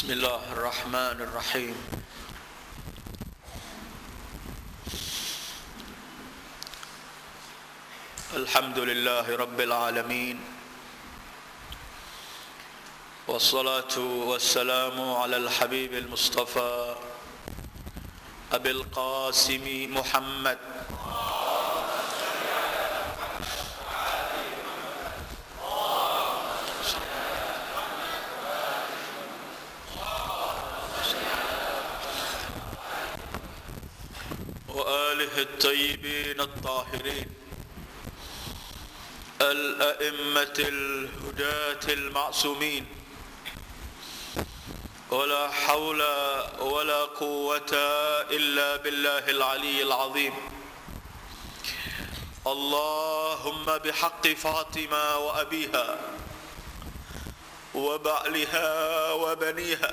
بسم الله الرحمن الرحيم. الحمد لله رب العالمين، والصلاة والسلام على الحبيب المصطفى أبي القاسم محمد وآله الطيبين الطاهرين الأئمة الهداة المعصومين، ولا حول ولا قوة إلا بالله العلي العظيم. اللهم بحق فاطمة وأبيها وبعلها وبنيها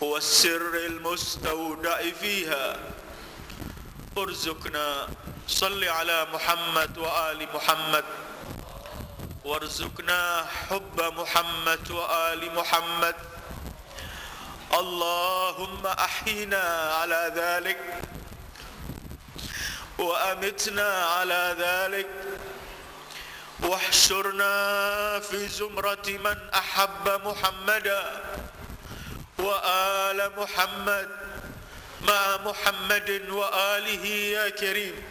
والسر المستودع فيها، ارزقنا صل على محمد وآل محمد، وارزقنا حب محمد وآل محمد. اللهم أحينا على ذلك وأمتنا على ذلك، واحشرنا في زمرة من أحب محمدا وآل محمد مع محمد وآله يا كريم.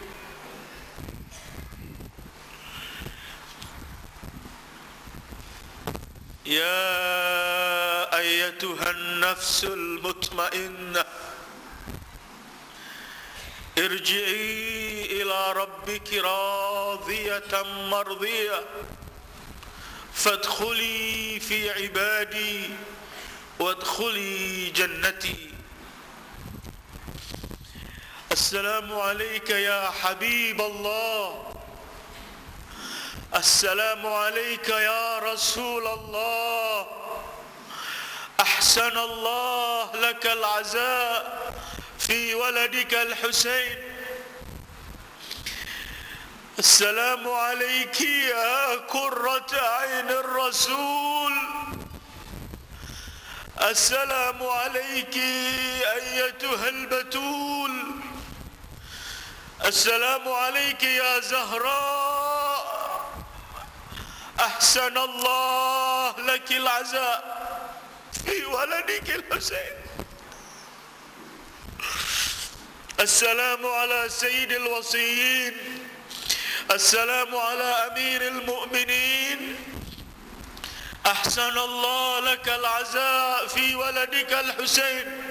يا أيتها النفس المطمئنة، ارجعي إلى ربك راضية مرضية، فادخلي في عبادي وادخلي جنتي. السلام عليك يا حبيب الله، السلام عليك يا رسول الله، أحسن الله لك العزاء في ولدك الحسين. السلام عليك يا قرة عين الرسول، السلام عليك أيتها البتول، السلام عليك يا زهراء، أحسن الله لك العزاء في ولدك الحسين. السلام على سيد الوصيين، السلام على أمير المؤمنين، أحسن الله لك العزاء في ولدك الحسين.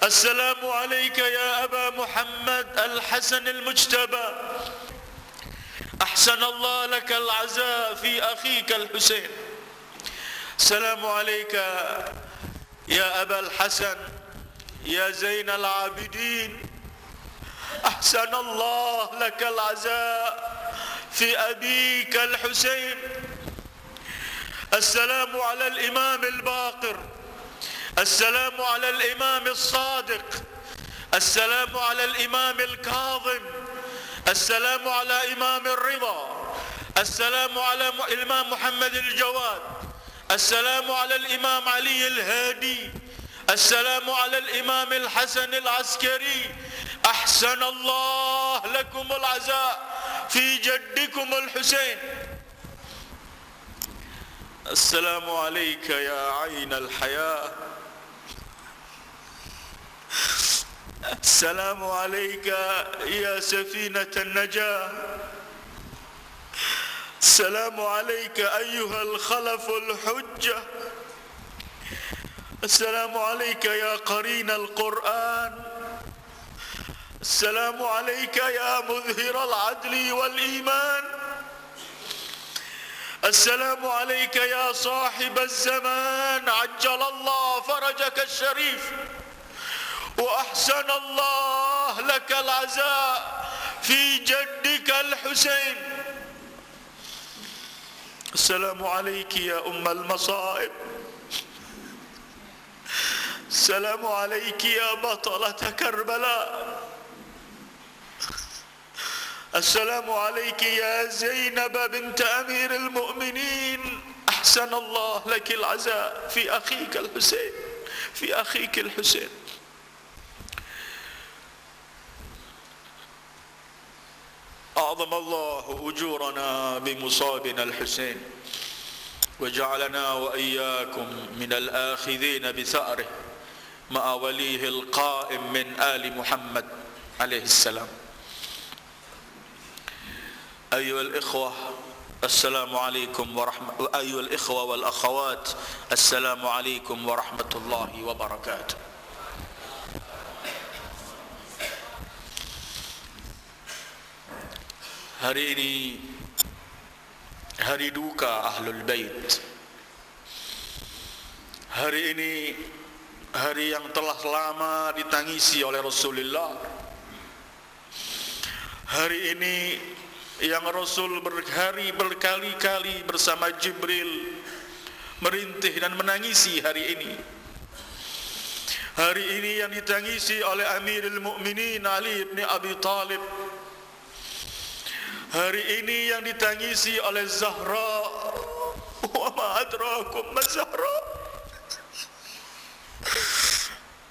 السلام عليك يا أبا محمد الحسن المجتبى، أحسن الله لك العزاء في أخيك الحسين. السلام عليك يا أبا الحسن يا زين العابدين، أحسن الله لك العزاء في أبيك الحسين. السلام على الإمام الباقر، السلام على الإمام الصادق، السلام على الإمام الكاظم، السلام على إمام الرضا، السلام على الإمام محمد الجواد، السلام على الإمام علي الهادي، السلام على الإمام الحسن العسكري. أحسن الله لكم العزاء في جدكم الحسين. السلام عليك يا عين الحياة، السلام عليك يا سفينة النجاة، السلام عليك أيها الخلف الحجة، السلام عليك يا قرين القرآن، السلام عليك يا مظهر العدل والإيمان، السلام عليك يا صاحب الزمان، عجل الله فرجك الشريف، وأحسن الله لك العزاء في جدك الحسين. السلام عليك يا أم المصائب، السلام عليك يا بطلة كربلاء، السلام عليك يا زينب بنت أمير المؤمنين، أحسن الله لك العزاء في أخيك الحسين، في أخيك الحسين. أعظم الله أجورنا بمصابنا الحسين، وجعلنا وإياكم من الآخذين بثأره مع وليه القائم من آل محمد عليه السلام. أيها الإخوة السلام عليكم أيها الإخوة والأخوات السلام عليكم ورحمة الله وبركاته. Hari ini hari duka Ahlul Bait. Hari ini hari yang telah lama ditangisi oleh Rasulullah. Hari ini yang Rasul berkali-kali bersama Jibril merintih dan menangisi hari ini. Hari ini yang ditangisi oleh Amirul Mukminin Ali bin Abi Thalib. Hari ini yang ditangisi oleh Zahra. Wa ma adrakum ma Zahra.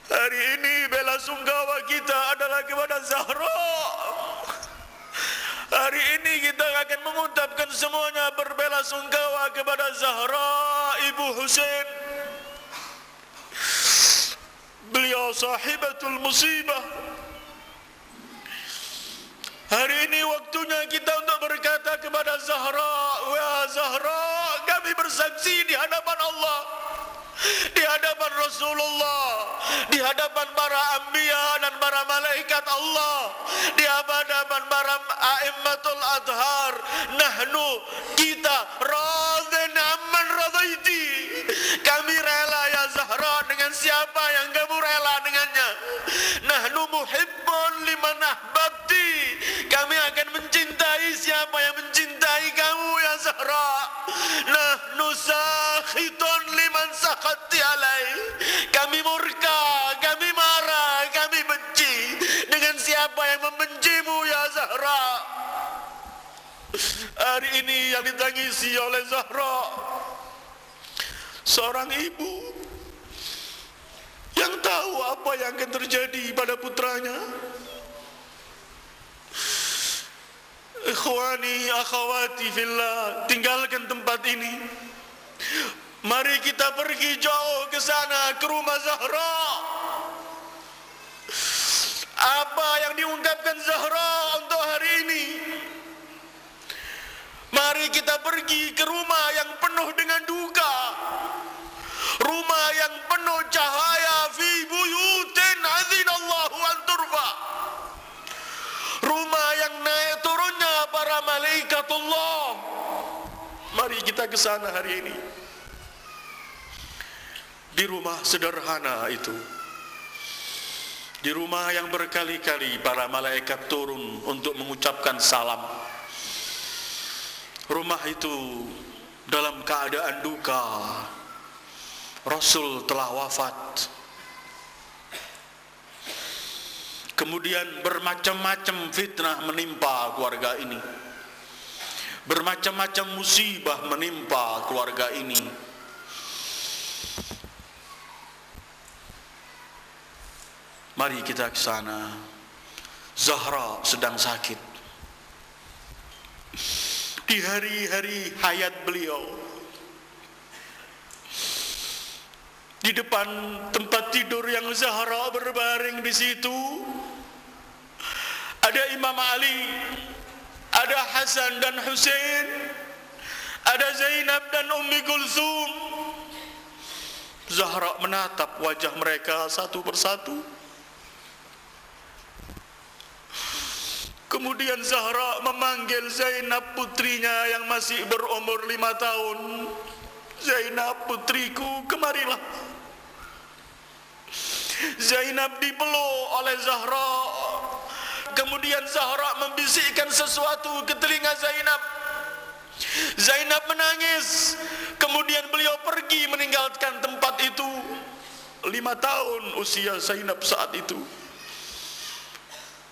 Hari ini bela sungkawa kita adalah kepada Zahra. Hari ini kita akan mengucapkan semuanya berbela sungkawa kepada Zahra Ibu Husain. Beliau sahibatul musibah. Hari ini waktunya kita untuk berkata kepada Zahra, "Wahai Zahra, kami bersaksi di hadapan Allah, di hadapan Rasulullah, di hadapan para anbiya dan para malaikat Allah, di hadapan para a'immatul adhar, nahnu kita radin amman radaiti." Kami rela ya Zahra dengan siapa yang kamu rela dengannya. Nahnu muhibbun liman ahbabti. Kami akan mencintai siapa yang mencintai kamu ya Zahra. Nahnu sakhitun liman sakhati alai. Kami murka, kami marah, kami benci dengan siapa yang membencimu ya Zahra. Hari ini yang ditangisi oleh Zahra, seorang ibu yang tahu apa yang akan terjadi pada putranya. Ikhwani akhawati fillah, tinggalkan tempat ini. Mari kita pergi jauh ke sana, ke rumah Zahra. Apa yang diungkapkan Zahra untuk hari ini? Mari kita pergi ke rumah yang penuh dengan duka, rumah yang penuh cahaya, fi buyutin adzinallahu an turfa, rumah yang naik turunnya para malaikatullah. Mari kita ke sana hari ini. Di rumah sederhana itu, di rumah yang berkali-kali para malaikat turun untuk mengucapkan salam. Rumah itu dalam keadaan duka. Rasul telah wafat. Kemudian bermacam-macam fitnah menimpa keluarga ini. Bermacam-macam musibah menimpa keluarga ini. Mari kita ke sana. Zahra sedang sakit. Di hari-hari hayat beliau, di depan tempat tidur yang Zahra berbaring di situ, ada Imam Ali, ada Hasan dan Husain, ada Zainab dan Ummi Kulthum. Zahra menatap wajah mereka satu persatu. Kemudian Zahra memanggil Zainab putrinya yang masih berumur 5 tahun. Zainab putriku, kemarilah. Zainab dipeluk oleh Zahra. Kemudian Zahra membisikkan sesuatu ke telinga Zainab. Zainab menangis. Kemudian beliau pergi meninggalkan tempat itu. 5 tahun usia Zainab saat itu.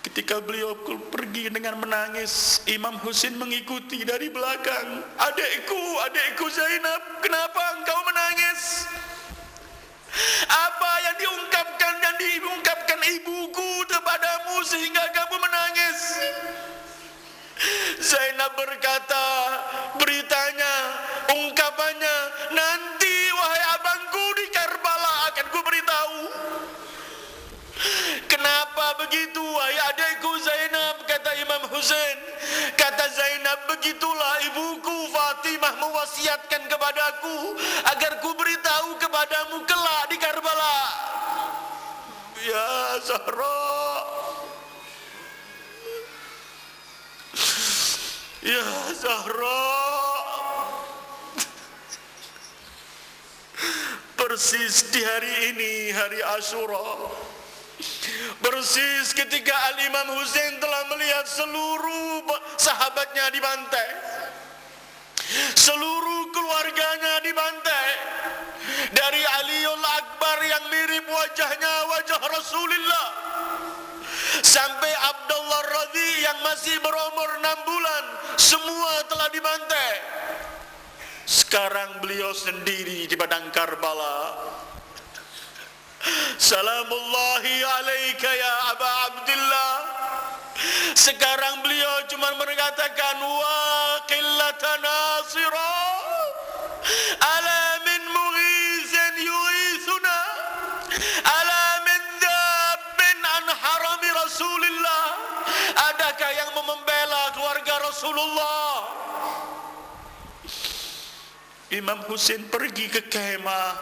Ketika beliau pergi dengan menangis, Imam Husain mengikuti dari belakang. Adikku Zainab, kenapa engkau menangis? Apa yang diungkapkan ibuku kepadamu sehingga kamu menangis? Zainab berkata, beritanya, ungkapannya, nanti wahai abangku di Karbala akan ku beritahu. Kenapa begitu wahai adikku Zainab, kata Imam Husain. Kata Zainab, begitulah ibuku Fatimah mewasiatkan kepadaku agar ku beritahu kepadamu kelak di Karbala. Ya Zahra, ya Zahra. Persis di hari ini, hari Asyura, persis ketika Al-Imam Husain telah melihat seluruh sahabatnya dibantai, seluruh keluarganya dibantai, dari Aliul Akbar yang mirip wajahnya wajah Rasulullah, sampai Abdullah Radhi yang masih berumur 6 bulan, semua telah dibantai. Sekarang beliau sendiri di padang Karbala. Salamullahi alaika ya Aba Abdillah. Sekarang beliau cuma mengatakan, wa qillata nasira ala min mughizin yughithuna ala min dabbin an harami Rasulillah. Adakah yang membela keluarga Rasulullah? Imam Husain pergi ke kemah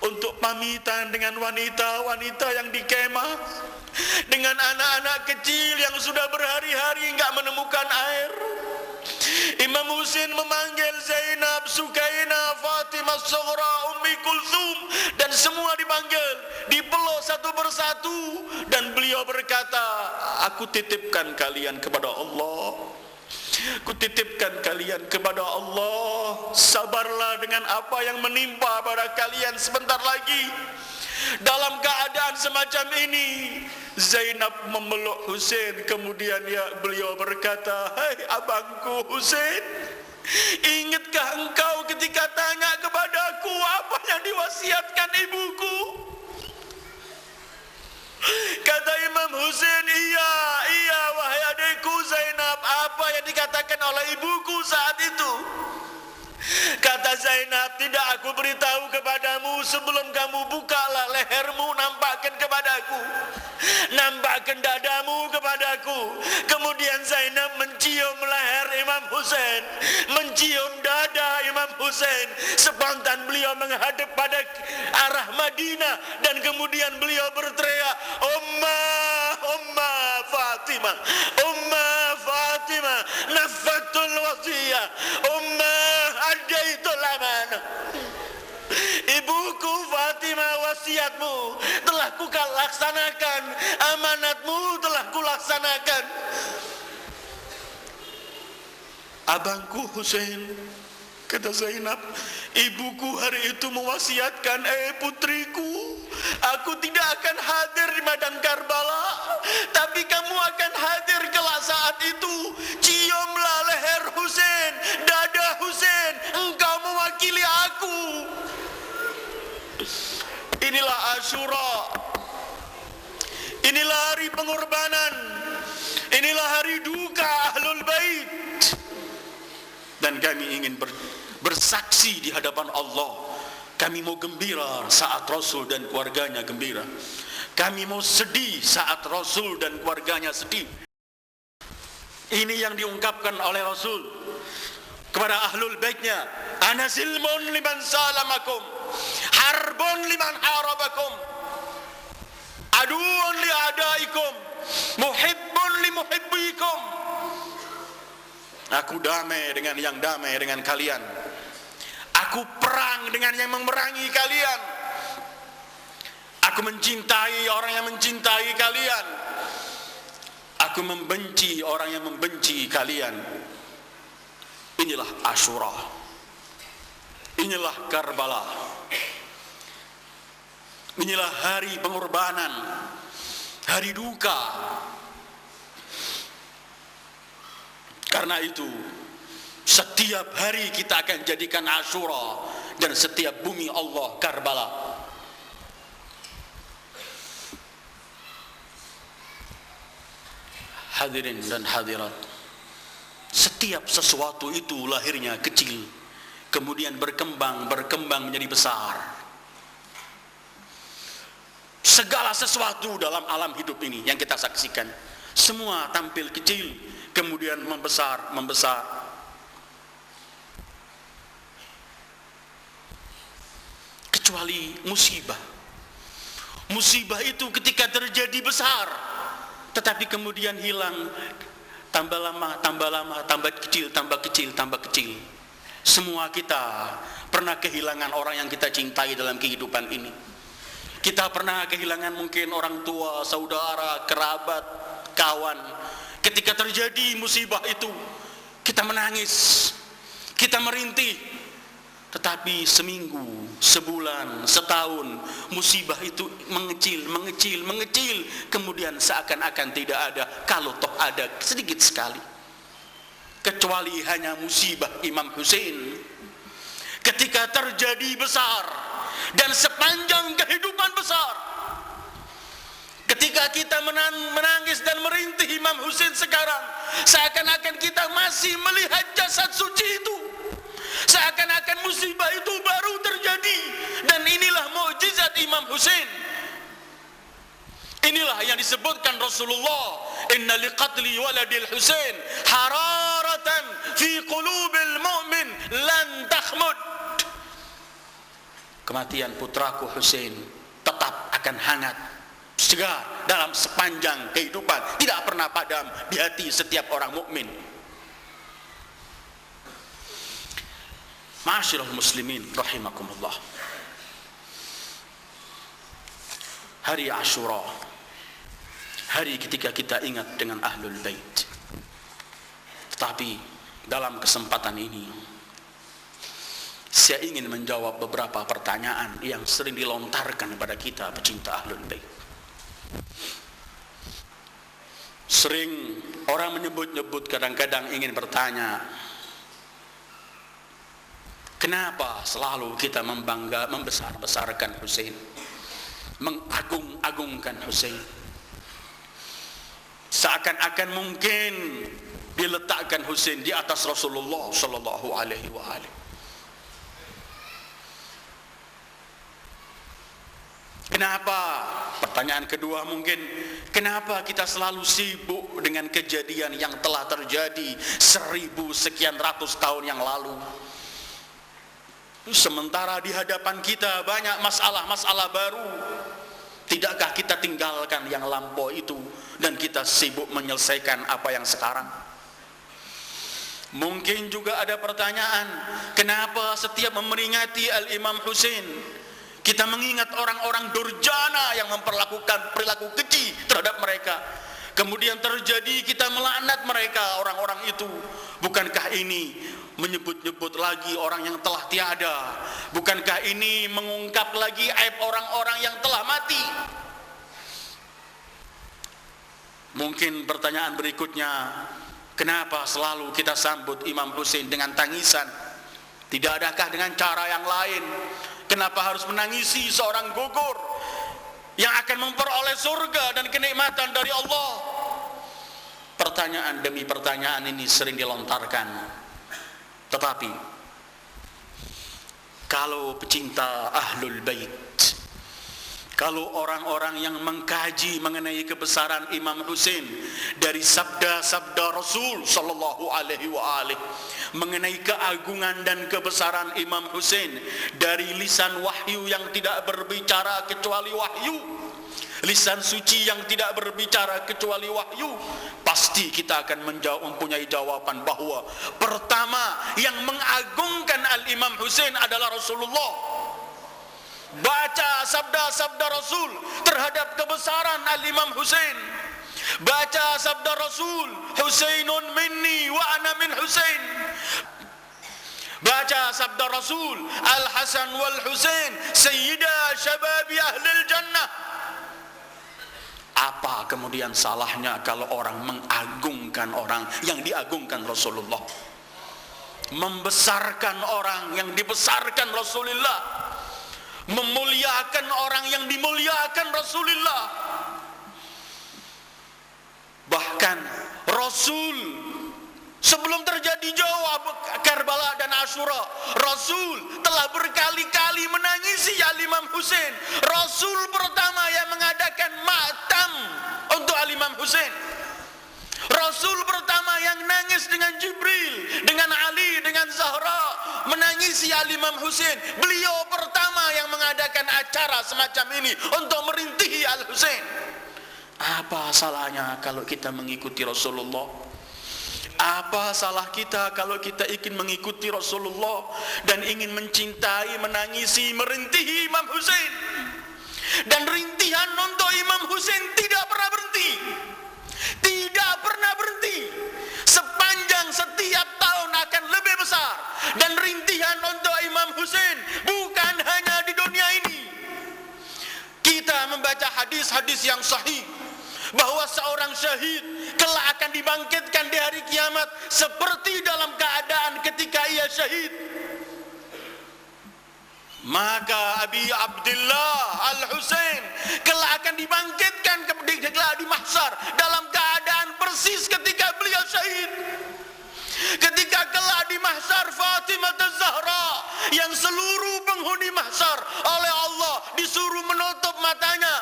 untuk pamitan dengan wanita-wanita yang di kemah, dengan anak-anak kecil yang sudah berhari-hari enggak menemukan air. Imam Husain memanggil Zainab, Sukaina, Fatimah Sughra, Ummi Kulthum, dan semua dipanggil, dipeluk satu persatu, dan beliau berkata, aku titipkan kalian kepada Allah. Kutitipkan kalian kepada Allah. Sabarlah dengan apa yang menimpa pada kalian sebentar lagi. Dalam keadaan semacam ini, Zainab memeluk Husain. Kemudian beliau berkata, hai abangku Husain, ingatkah engkau ketika tanya kepadaku apa yang diwasiatkan ibuku? Kata Imam Husain, iya wahai adikku Zainab, apa yang dikatakan oleh ibuku saat itu? Kata Zainab, tidak aku beritahu kepadamu sebelum kamu bukalah lehermu, nampakkan kepadaku, nampakkan dadamu kepadaku. Kemudian Zainab mencium leher Imam Husain, mencium dada Imam Husain. Spontan beliau menghadap pada arah Madinah, dan kemudian beliau berteriak, Umma Fatimah, Umma Fatimah, nafatul wasiyah, Umma adaitul amanah. Ibuku Fatimah, wasiatmu telah kulaksanakan, amanatmu telah kulaksanakan. Abangku Husain, kata Zainab, ibuku hari itu mewasiatkan, putriku, aku tidak akan hadir di medan Karbala, tapi kamu akan hadir kelak saat itu. Ciumlah leher Husain, dada Husain, engkau mewakili aku. Inilah Asyura, inilah hari pengorbanan, inilah hari duka Ahlul Bait. Dan kami ingin bersaksi di hadapan Allah. Kami mau gembira saat Rasul dan keluarganya gembira. Kami mau sedih saat Rasul dan keluarganya sedih. Ini yang diungkapkan oleh Rasul kepada Ahlul Baitnya. Ana silmun liman salamakum, harbun liman harabakum, aduun li adaikum, muhibbun li muhibbikum. Aku damai dengan yang damai dengan kalian. Aku perang dengan yang memerangi kalian. Aku mencintai orang yang mencintai kalian. Aku membenci orang yang membenci kalian. Inilah Asyura. Inilah Karbala. Inilah hari pengorbanan, hari duka, Karena itu setiap hari kita akan jadikan Asyura, dan setiap bumi Allah Karbala. Hadirin dan hadirat, setiap sesuatu itu lahirnya kecil, kemudian berkembang menjadi besar. Segala sesuatu dalam alam hidup ini yang kita saksikan, semua tampil kecil, kemudian membesar. Kecuali musibah. Musibah itu ketika terjadi besar, tetapi kemudian hilang, tambah lama, tambah kecil. Semua kita pernah kehilangan orang yang kita cintai dalam kehidupan ini. Kita pernah kehilangan mungkin orang tua, saudara, kerabat, kawan. Ketika terjadi musibah itu, kita menangis, kita merintih. Tetapi seminggu, sebulan, setahun, musibah itu mengecil, kemudian seakan-akan tidak ada, kalau toh ada sedikit sekali. Kecuali hanya musibah Imam Husain, ketika terjadi besar, dan sepanjang kehidupan besar, ketika kita menangis dan merintih Imam Husain sekarang, seakan-akan kita masih melihat jasad suci itu, seakan-akan musibah itu baru terjadi. Dan inilah mukjizat Imam Husain. Inilah yang disebutkan Rasulullah, inna liqatli waladil Husain hararatan fi qulubil mu'min lan takhmud. Kematian putraku Husain tetap akan hangat, segar dalam sepanjang kehidupan, tidak pernah padam di hati setiap orang mukmin. Ma'asyiral muslimin rahimakumullah. Hari Asyura, hari ketika kita ingat dengan Ahlul Bait. Tetapi dalam kesempatan ini, saya ingin menjawab beberapa pertanyaan yang sering dilontarkan kepada kita pecinta Ahlul Bait. Sering orang menyebut-nyebut, kadang-kadang ingin bertanya, kenapa selalu kita membesar-besarkan Husain, mengagung-agungkan Husain? Seakan-akan mungkin diletakkan Husain di atas Rasulullah sallallahu alaihi wasallam. Kenapa? Pertanyaan kedua mungkin, kenapa kita selalu sibuk dengan kejadian yang telah terjadi 1000 sekian ratus tahun yang lalu, sementara di hadapan kita banyak masalah-masalah baru? Tidakkah kita tinggalkan yang lampau itu dan kita sibuk menyelesaikan apa yang sekarang? Mungkin juga ada pertanyaan, kenapa setiap memperingati Al-Imam Husain kita mengingat orang-orang durjana yang memperlakukan perilaku keji terhadap mereka, kemudian terjadi kita melaknat mereka, orang-orang itu? Bukankah ini menyebut-nyebut lagi orang yang telah tiada? Bukankah ini mengungkap lagi aib orang-orang yang telah mati? Mungkin pertanyaan berikutnya, kenapa selalu kita sambut Imam Husain dengan tangisan? Tidak adakah dengan cara yang lain? Kenapa harus menangisi seorang gugur yang akan memperoleh surga dan kenikmatan dari Allah? Pertanyaan demi pertanyaan ini sering dilontarkan. Tetapi kalau pecinta Ahlul Bait, kalau orang-orang yang mengkaji mengenai kebesaran Imam Husain dari sabda-sabda Rasul sallallahu alaihi wasallam mengenai keagungan dan kebesaran Imam Husain dari lisan wahyu yang tidak berbicara kecuali wahyu, lisan suci yang tidak berbicara kecuali wahyu, pasti kita akan mempunyai jawaban bahwa pertama yang mengagungkan Al-Imam Husain adalah Rasulullah. Baca sabda-sabda Rasul terhadap kebesaran Al-Imam Husain. Baca sabda Rasul, Husainun minni wa ana min Husain. Baca sabda Rasul, Al-Hasan wal Husain sayyida syababi ahlil jannah. Apa kemudian salahnya kalau orang mengagungkan mengagumkan orang yang diagungkan Rasulullah, membesarkan orang yang dibesarkan Rasulullah, memuliakan orang yang dimuliakan Rasulullah. Bahkan Rasul sebelum terjadi Jawa, Karbala dan Asyura, Rasul telah berkali-kali menangisi Al-Imam Husain. Rasul pertama yang mengadakan matam untuk Al-Imam Husain. Rasul pertama yang nangis dengan Jibril, dengan Ali, dengan Zahra, menangisi Al-Imam Husain. Beliau pertama yang mengadakan acara semacam ini untuk merintihi Al-Husain. Apa salahnya kalau kita mengikuti Rasulullah? Apa salah kita kalau kita ingin mengikuti Rasulullah dan ingin mencintai, menangisi, merintihi Imam Husain? Dan rintihan untuk Imam Husain tidak pernah berhenti. Tidak pernah berhenti. Sepanjang setiap tahun akan lebih besar. Dan rintihan untuk Imam Husain bukan hanya di dunia ini. Kita membaca hadis-hadis yang sahih bahwa seorang syahid kelak akan dibangkitkan di hari kiamat seperti dalam keadaan ketika ia syahid. Maka Abi Abdullah Al-Husain kelak akan dibangkitkan di mahsyar dalam keadaan persis ketika beliau syahid. Ketika kelak di mahsyar Fatimah Az-Zahra yang seluruh penghuni mahsyar oleh Allah disuruh menutup matanya.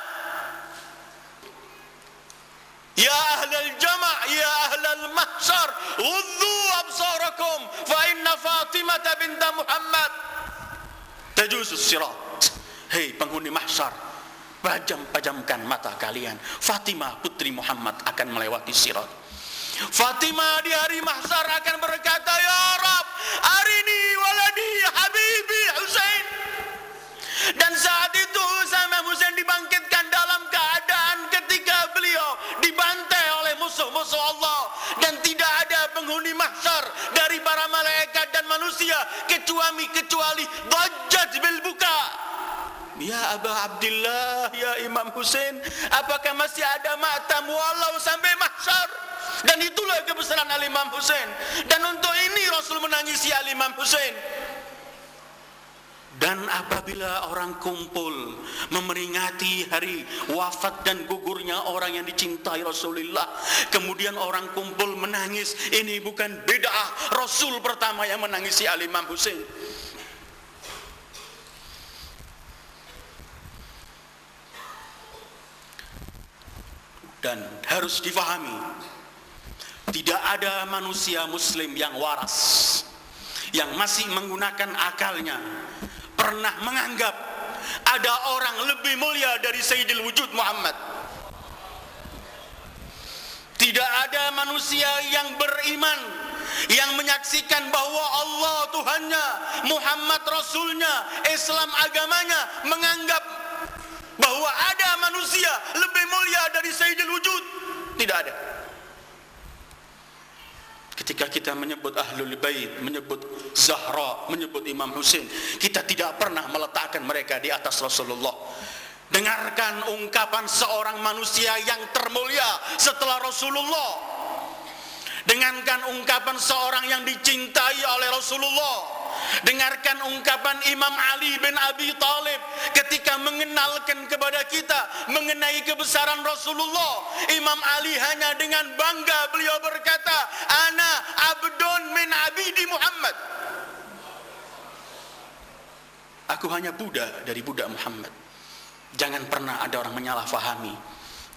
Ya ahlal jama' ya ahlal mahsyar ghuddu absarakum fa inna Fatimah binta Muhammad tajuzus sirat. Hei penghuni mahsyar, pajamkan mata kalian, Fatimah putri Muhammad akan melewati sirat. Fatimah di hari mahsyar akan berkata, ya Rab, arini waladi habibi Husain. Dan saat itu Imam Husain dibangkitkan dalam keadaan ketika beliau dibantai oleh musuh-musuh Allah, dan tidak ada penghuni mahsyar dari para malaikat dan manusia kecuali dhajjat bil buka. Ya Aba Abdullah, ya Imam Husain, apakah masih ada matam walau sampai mahsyar? Dan itulah kebesaran Al-Imam Husain. Dan untuk ini Rasul menangisi Al-Imam Husain. Dan apabila orang kumpul memeringati hari wafat dan gugurnya orang yang dicintai Rasulullah, kemudian orang kumpul menangis, ini bukan bid'ah. Rasul pertama yang menangisi Al-Imam Husain. Dan harus difahami, tidak ada manusia muslim yang waras, yang masih menggunakan akalnya, pernah menganggap ada orang lebih mulia dari Sayyidil Wujud Muhammad. Tidak ada manusia yang beriman, yang menyaksikan bahwa Allah Tuhannya, Muhammad Rasulnya, Islam agamanya, menganggap bahwa ada manusia lebih mulia dari Sayyidil Wujud. Tidak ada. Ketika kita menyebut Ahlul Bait, menyebut Zahra, menyebut Imam Husain, kita tidak pernah meletakkan mereka di atas Rasulullah. Dengarkan ungkapan seorang manusia yang termulia setelah Rasulullah. Dengarkan ungkapan seorang yang dicintai oleh Rasulullah. Dengarkan ungkapan Imam Ali bin Abi Thalib ketika mengenalkan kepada kita mengenai kebesaran Rasulullah. Imam Ali hanya dengan bangga beliau berkata, ana abdun min abidi Muhammad. Aku hanya budak dari budak Muhammad. Jangan pernah ada orang menyalahfahami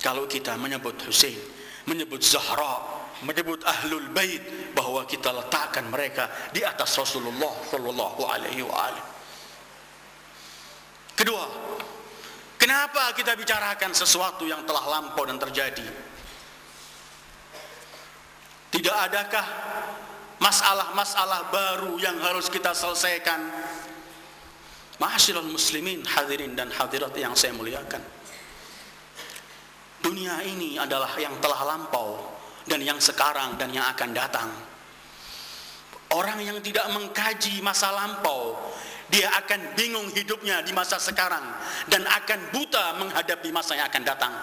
kalau kita menyebut Husain, menyebut Zahra, menyebut Ahlul Bait, bahwa kita letakkan mereka di atas Rasulullah sallallahu alaihi wasallam. Kedua, kenapa kita bicarakan sesuatu yang telah lampau dan terjadi? Tidak adakah masalah-masalah baru yang harus kita selesaikan? Ma'asyiral muslimin, hadirin dan hadirat yang saya muliakan, dunia ini adalah yang telah lampau dan yang sekarang dan yang akan datang. Orang yang tidak mengkaji masa lampau, dia akan bingung hidupnya di masa sekarang dan akan buta menghadapi masa yang akan datang.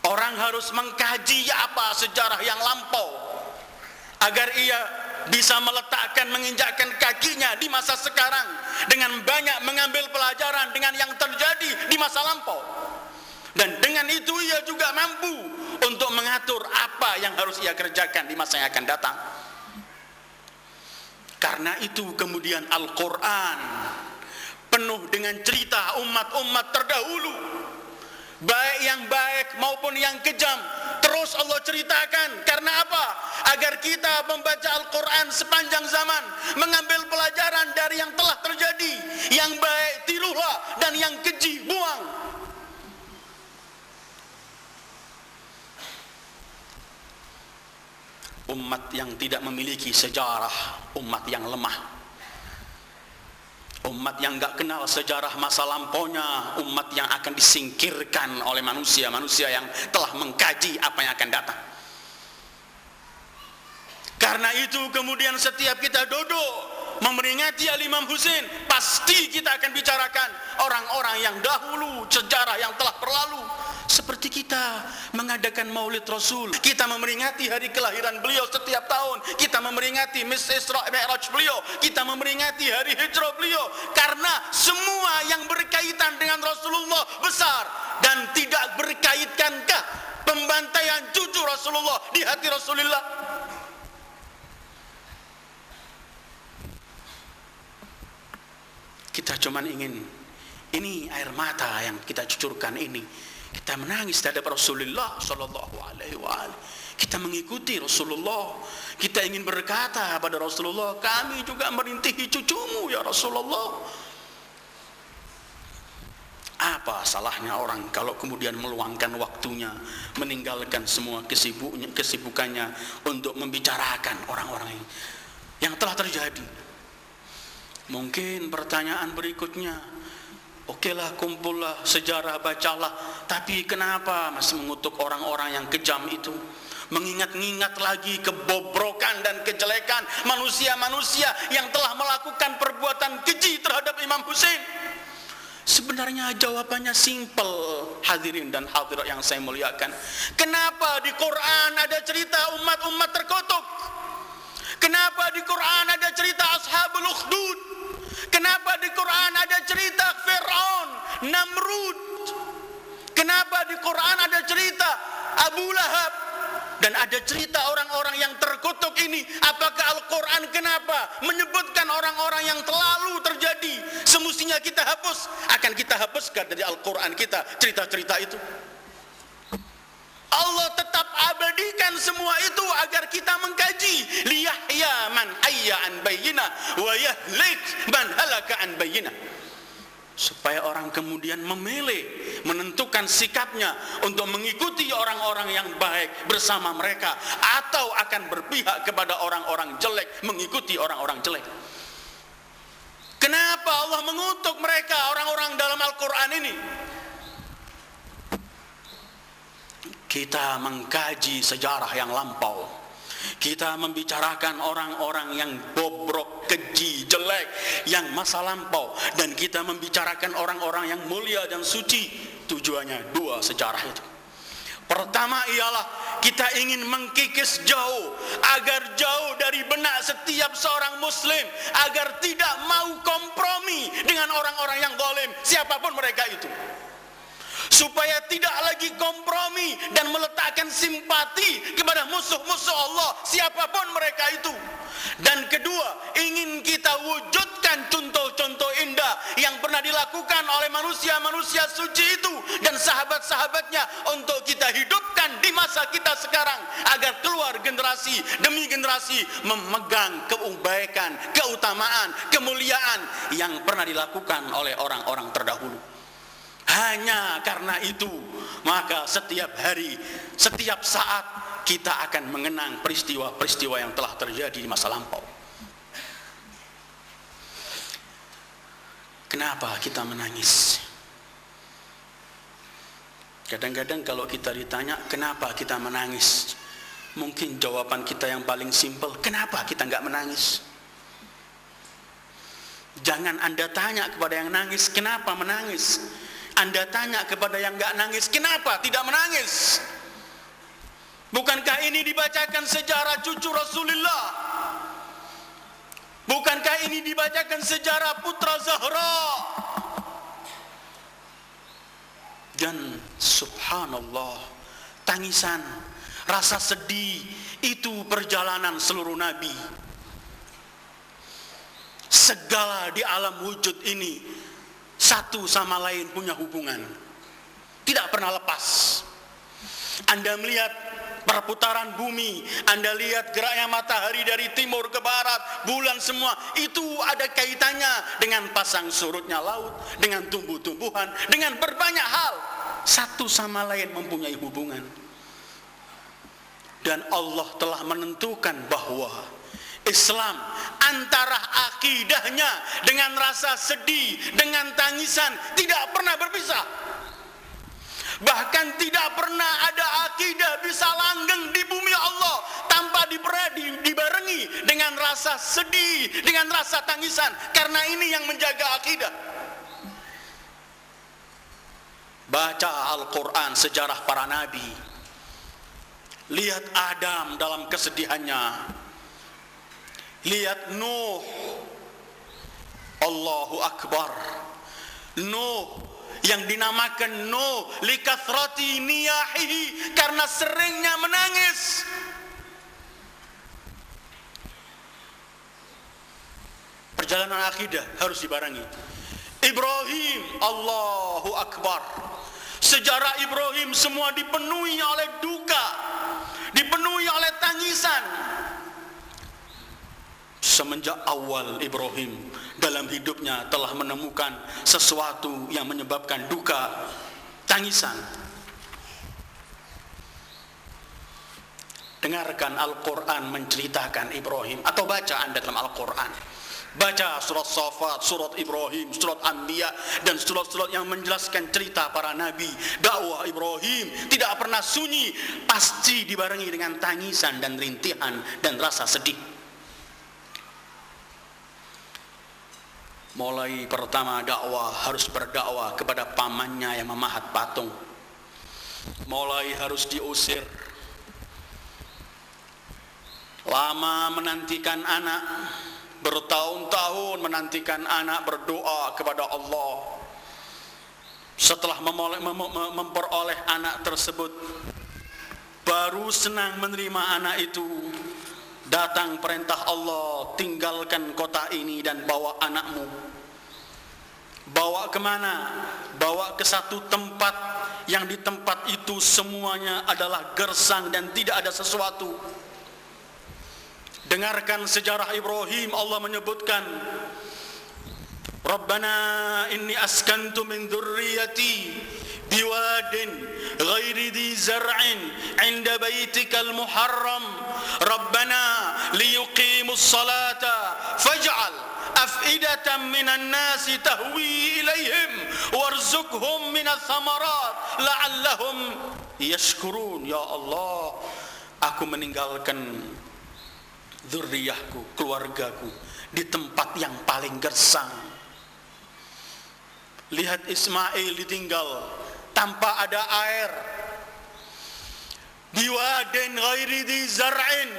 Orang harus mengkaji apa sejarah yang lampau agar ia bisa meletakkan, menginjakkan kakinya di masa sekarang dengan banyak mengambil pelajaran dengan yang terjadi di masa lampau. Dan dengan itu ia juga mampu untuk mengatur apa yang harus ia kerjakan di masa yang akan datang. Karena itu kemudian Al-Quran penuh dengan cerita umat-umat terdahulu, baik yang baik maupun yang kejam, terus Allah ceritakan. Karena apa? Agar kita membaca Al-Quran sepanjang zaman, mengambil pelajaran dari yang telah terjadi. Yang baik tirulah, dan yang keji buang. Umat yang tidak memiliki sejarah, umat yang lemah. Umat yang gak kenal sejarah masa lampaunya, umat yang akan disingkirkan oleh manusia-manusia yang telah mengkaji apa yang akan datang. Karena itu kemudian setiap kita duduk memperingati Al-Imam Husain, pasti kita akan bicarakan orang-orang yang dahulu, sejarah yang telah berlalu. Seperti kita mengadakan Maulid Rasul, kita memperingati hari kelahiran beliau setiap tahun, kita memperingati Isra Mi'raj beliau, kita memperingati hari hijrah beliau. Karena semua yang berkaitan dengan Rasulullah besar. Dan tidak berkaitkankah pembantaian cucu Rasulullah di hati Rasulullah? Kita cuman ingin, ini air mata yang kita cucurkan ini, kita menangis terhadap Rasulullah Sallallahu Alaihi Wasallam. Kita mengikuti Rasulullah. Kita ingin berkata pada Rasulullah, kami juga merintihi cucumu ya Rasulullah. Apa salahnya orang kalau kemudian meluangkan waktunya, meninggalkan semua kesibukannya untuk membicarakan orang-orang yang telah terjadi. Mungkin pertanyaan berikutnya, okelah, kumpullah sejarah, bacalah, tapi kenapa masih mengutuk orang-orang yang kejam itu? Mengingat-ingat lagi kebobrokan dan kejelekan manusia-manusia yang telah melakukan perbuatan keji terhadap Imam Husain. Sebenarnya jawabannya simpel, hadirin dan hadirat yang saya muliakan. Kenapa di Quran ada cerita umat-umat terkutuk? Kenapa di Quran ada cerita Ashabul Ukhdud? Kenapa di Quran ada cerita Fir'aun, Namrud? Kenapa di Quran ada cerita Abu Lahab? Dan ada cerita orang-orang yang terkutuk ini. Apakah Al-Quran kenapa menyebutkan orang-orang yang terlalu terjadi? Semestinya kita hapus. Akan kita hapuskan dari Al-Quran kita cerita-cerita itu. Allah tetap abadikan semua itu agar kita mengkaji. Liyahya man hayya an bayyinah wa yahlik man halaka an bayyinah. Supaya orang kemudian memilih, menentukan sikapnya untuk mengikuti orang-orang yang baik bersama mereka, atau akan berpihak kepada orang-orang jelek, mengikuti orang-orang jelek. Kenapa Allah mengutuk mereka, orang-orang dalam Al-Quran ini? Kita mengkaji sejarah yang lampau. Kita membicarakan orang-orang yang bobrok, keji, jelek, yang masa lampau. Dan kita membicarakan orang-orang yang mulia dan suci. Tujuannya dua sejarah itu. Pertama ialah kita ingin mengkikis jauh, agar jauh dari benak setiap seorang muslim, agar tidak mau kompromi dengan orang-orang yang zalim, siapapun mereka itu. Supaya tidak lagi kompromi dan meletakkan simpati kepada musuh-musuh Allah, siapapun mereka itu. Dan kedua, ingin kita wujudkan contoh-contoh indah yang pernah dilakukan oleh manusia-manusia suci itu dan sahabat-sahabatnya, untuk kita hidupkan di masa kita sekarang, agar keluar generasi demi generasi memegang kebaikan, keutamaan, kemuliaan yang pernah dilakukan oleh orang-orang terdahulu. Hanya karena itu, maka setiap hari, setiap saat kita akan mengenang peristiwa-peristiwa yang telah terjadi di masa lampau. Kenapa kita menangis? Kadang-kadang kalau kita ditanya kenapa kita menangis, mungkin jawaban kita yang paling simpel, kenapa kita nggak menangis? Jangan Anda tanya kepada yang nangis, kenapa menangis? Anda tanya kepada yang nggak nangis, kenapa tidak menangis? Bukankah ini dibacakan sejarah cucu Rasulullah? Bukankah ini dibacakan sejarah putra Zahra? Dan subhanallah, tangisan, rasa sedih, itu perjalanan seluruh nabi. Segala di alam wujud ini satu sama lain punya hubungan, tidak pernah lepas. Anda melihat perputaran bumi, Anda lihat geraknya matahari dari timur ke barat, bulan, semua itu ada kaitannya dengan pasang surutnya laut, dengan tumbuh-tumbuhan, dengan berbanyak hal. Satu sama lain mempunyai hubungan. Dan Allah telah menentukan bahwa Islam antara akidahnya dengan rasa sedih, dengan tangisan tidak pernah berpisah. Bahkan tidak pernah ada akidah bisa langgeng di bumi Allah tanpa dibarengi dengan rasa sedih, dengan rasa tangisan. Karena ini yang menjaga akidah. Baca Al-Quran, sejarah para nabi. Lihat Adam dalam kesedihannya. Lihat Nuh. Allahu Akbar. Nuh yang dinamakan Nuh likathrati niyahihi, karena seringnya menangis. Perjalanan akidah harus dibarengi. Ibrahim, Allahu Akbar. Sejarah Ibrahim semua dipenuhi oleh duka, dipenuhi oleh tangisan. Semenjak awal Ibrahim dalam hidupnya telah menemukan sesuatu yang menyebabkan duka, tangisan. Dengarkan Al-Quran menceritakan Ibrahim, atau baca Anda dalam Al-Quran. Baca surat Safat, surat Ibrahim, surat Anbiya, dan surat-surat yang menjelaskan cerita para nabi. Dakwah Ibrahim tidak pernah sunyi, pasti dibarengi dengan tangisan dan rintihan dan rasa sedih. Mulai pertama dakwah harus berdakwah kepada pamannya yang memahat patung. Mulai harus diusir. Lama menantikan anak, bertahun-tahun menantikan anak, berdoa kepada Allah. Setelah memperoleh anak tersebut, baru senang menerima anak itu. Datang perintah Allah, tinggalkan kota ini dan bawa anakmu. Bawa kemana? Bawa ke satu tempat, yang di tempat itu semuanya adalah gersang dan tidak ada sesuatu. Dengarkan sejarah Ibrahim. Allah menyebutkan, Rabbana inni askantu min dzurriyyati biwadin ghairi dhi zar'in 'inda baitikal muharram Rabbana liyuqimus salata faj'al af'idatan minan nasi tahwi ilaihim warzuqhum minats thamarat la'allahum yashkurun. Ya Allah, aku meninggalkan dzurriyyahku, keluargaku di tempat yang paling gersang. Lihat Ismail ditinggal tanpa ada air. Biwadin ghairi dhi zar'in,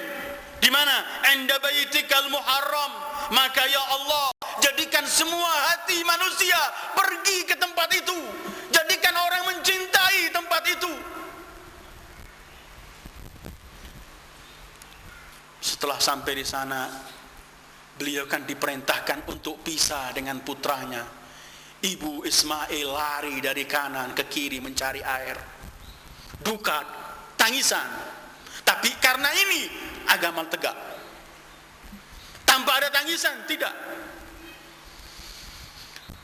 di mana? Inda baitikal muharram. Maka ya Allah, jadikan semua hati manusia pergi ke tempat itu. Jadikan orang mencintai tempat itu. Setelah sampai di sana, beliau kan diperintahkan untuk pisah dengan putranya. Ibu Ismail lari dari kanan ke kiri mencari air. Duka, tangisan. Tapi karena ini agama tegak. Tanpa ada tangisan, tidak.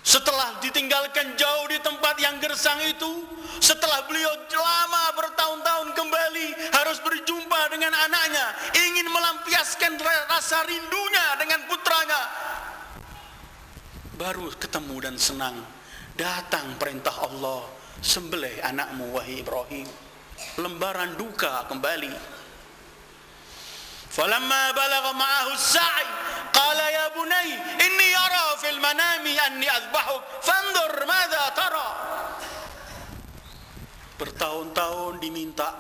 Setelah ditinggalkan jauh di tempat yang gersang itu, setelah beliau lama bertahun-tahun kembali harus berjumpa dengan anaknya, ingin melampiaskan rasa rindunya dengan putranya, baru ketemu dan senang. Datang perintah Allah, sembelih anakmu wahai Ibrahim. Lembaran duka kembali. Falamma balagha ma'ahu as-sa'i qala ya bunay inni ara fil manami anni azbahuk fanzur madza tara. Bertahun-tahun diminta,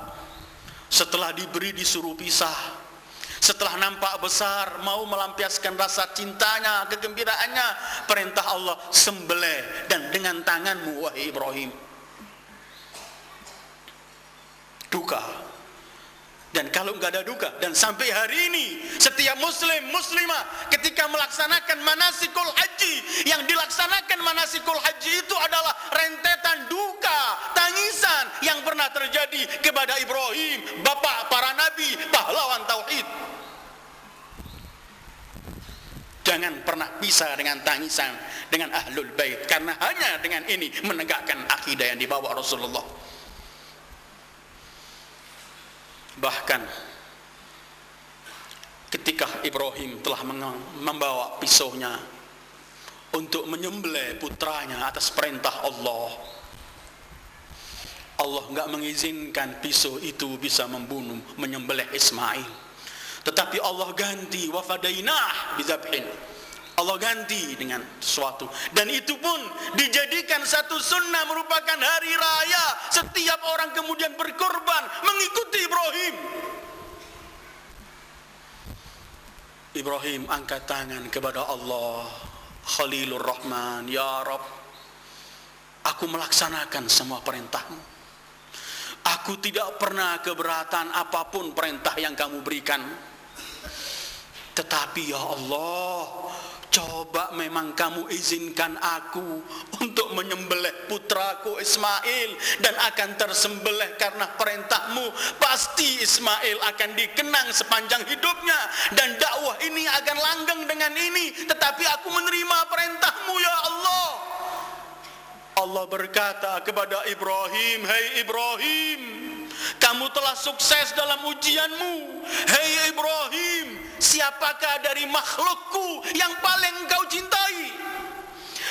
Setelah disuruh pisah, setelah nampak besar, mau melampiaskan rasa cintanya, kegembiraannya, perintah Allah, sembelih dan dengan tanganmu wahai Ibrahim. Duka. Dan kalau enggak ada duka, dan sampai hari ini setiap muslim muslimah ketika melaksanakan manasikul haji, yang dilaksanakan manasikul haji itu adalah rentetan duka, tangisan yang pernah terjadi kepada Ibrahim, bapak para nabi, pahlawan tauhid. Jangan pernah pisah dengan tangisan dengan ahlul bait, karena hanya dengan ini menegakkan akidah yang dibawa Rasulullah. Bahkan ketika Ibrahim telah membawa pisaunya untuk menyembelih putranya atas perintah Allah, Allah enggak mengizinkan pisau itu bisa menyembelih Ismail. Tetapi Allah ganti, wa fadainah bidzabhin. Allah ganti dengan sesuatu, dan itu pun dijadikan satu sunnah, merupakan hari raya. Setiap orang kemudian berkorban mengikuti Ibrahim. Ibrahim angkat tangan kepada Allah, Khalilur Rahman, ya Rabb, aku melaksanakan semua perintahmu. Aku tidak pernah keberatan apapun perintah yang kamu berikan. Tetapi ya Allah, coba memang kamu izinkan aku untuk menyembelih putraku Ismail, dan akan tersembelih karena perintahmu. Pasti Ismail akan dikenang sepanjang hidupnya, dan dakwah ini akan langgeng dengan ini. Tetapi aku menerima perintahmu ya Allah. Allah berkata kepada Ibrahim, hai Ibrahim, kamu telah sukses dalam ujianmu. Hai Ibrahim, siapakah dari makhlukku yang paling engkau cintai?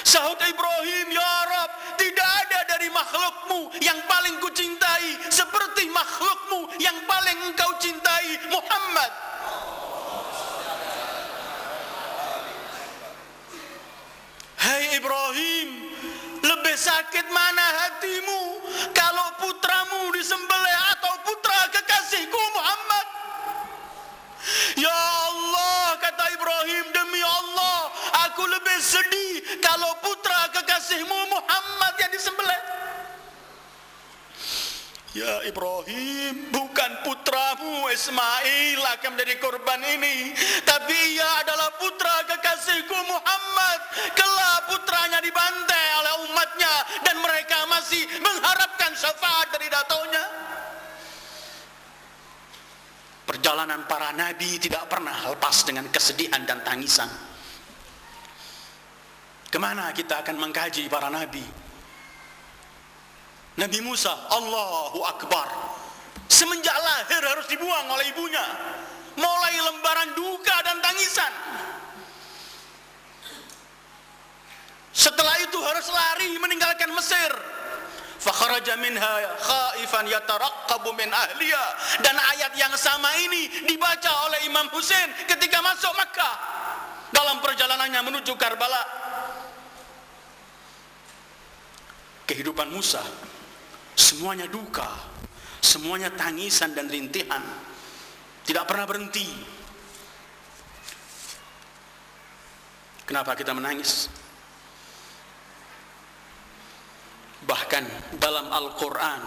Sahut Ibrahim, ya Rabb, tidak ada dari makhlukmu yang paling kucintai seperti makhlukmu yang paling engkau cintai, Muhammad. Hai Ibrahim, lebih sakit mana hatimu, kalau putramu disembelih atau putra kekasihku Muhammad? Ya Allah, kata Ibrahim, demi Allah, aku lebih sedih kalau putra kekasihmu Muhammad yang disembelih. Ya Ibrahim, bukan putramu Ismail akan menjadi korban ini, tapi ia adalah putra kekasihku Muhammad. Kelak putranya dibantai oleh umatnya, dan mereka masih mengharapkan syafaat dari datonya. Perjalanan para nabi tidak pernah lepas dengan kesedihan dan tangisan. Kemana kita akan mengkaji para nabi? Nabi Musa, Allahu Akbar, semenjak lahir harus dibuang oleh ibunya. Mulai lembaran duka dan tangisan. Setelah itu harus lari meninggalkan Mesir. Fakharaja minha khaifan yataraqqabu min ahliya. Dan ayat yang sama ini dibaca oleh Imam Husain ketika masuk Makkah dalam perjalanannya menuju Karbala. Kehidupan Musa semuanya duka, semuanya tangisan dan rintihan, tidak pernah berhenti. Kenapa kita menangis? Bahkan dalam Al-Quran,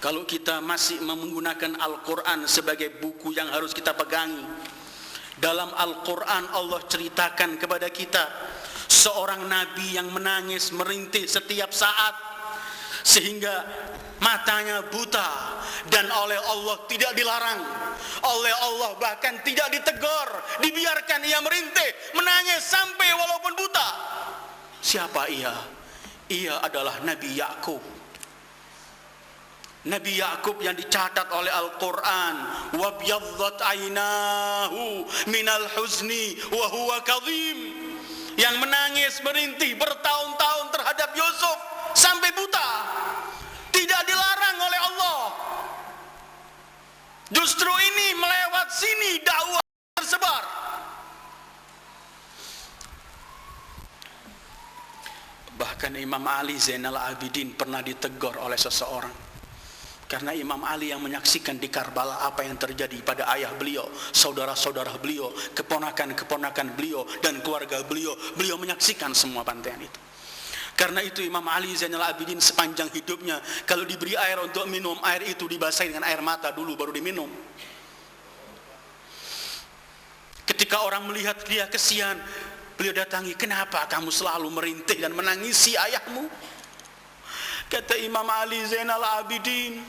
kalau kita masih menggunakan Al-Quran sebagai buku yang harus kita pegangi, dalam Al-Quran Allah ceritakan kepada kita seorang nabi yang menangis merintih setiap saat, sehingga matanya buta, dan oleh Allah tidak dilarang, oleh Allah bahkan tidak ditegur, dibiarkan ia merintih, menangis sampai walaupun buta. Siapa ia? Ia adalah Nabi Yakub. Nabi Yakub yang dicatat oleh Al-Quran, wabyaddat ainahu minal huzni wa huwa kadhim, yang menangis merintih bertahun-tahun terhadap Yusuf sampai buta, tidak dilarang oleh Allah. Justru ini melewat sini dakwah tersebar. Bahkan Imam Ali Zainal Abidin pernah ditegur oleh seseorang. Karena Imam Ali yang menyaksikan di Karbala apa yang terjadi pada ayah beliau, saudara-saudara beliau, keponakan-keponakan beliau, dan keluarga beliau. Beliau menyaksikan semua pantaian itu. Karena itu Imam Ali Zainal Abidin sepanjang hidupnya, kalau diberi air untuk minum, air itu dibasahi dengan air mata dulu baru diminum. Ketika orang melihat dia kesian, beliau datangi, kenapa kamu selalu merintih dan menangisi ayahmu? Kata Imam Ali Zainal Abidin,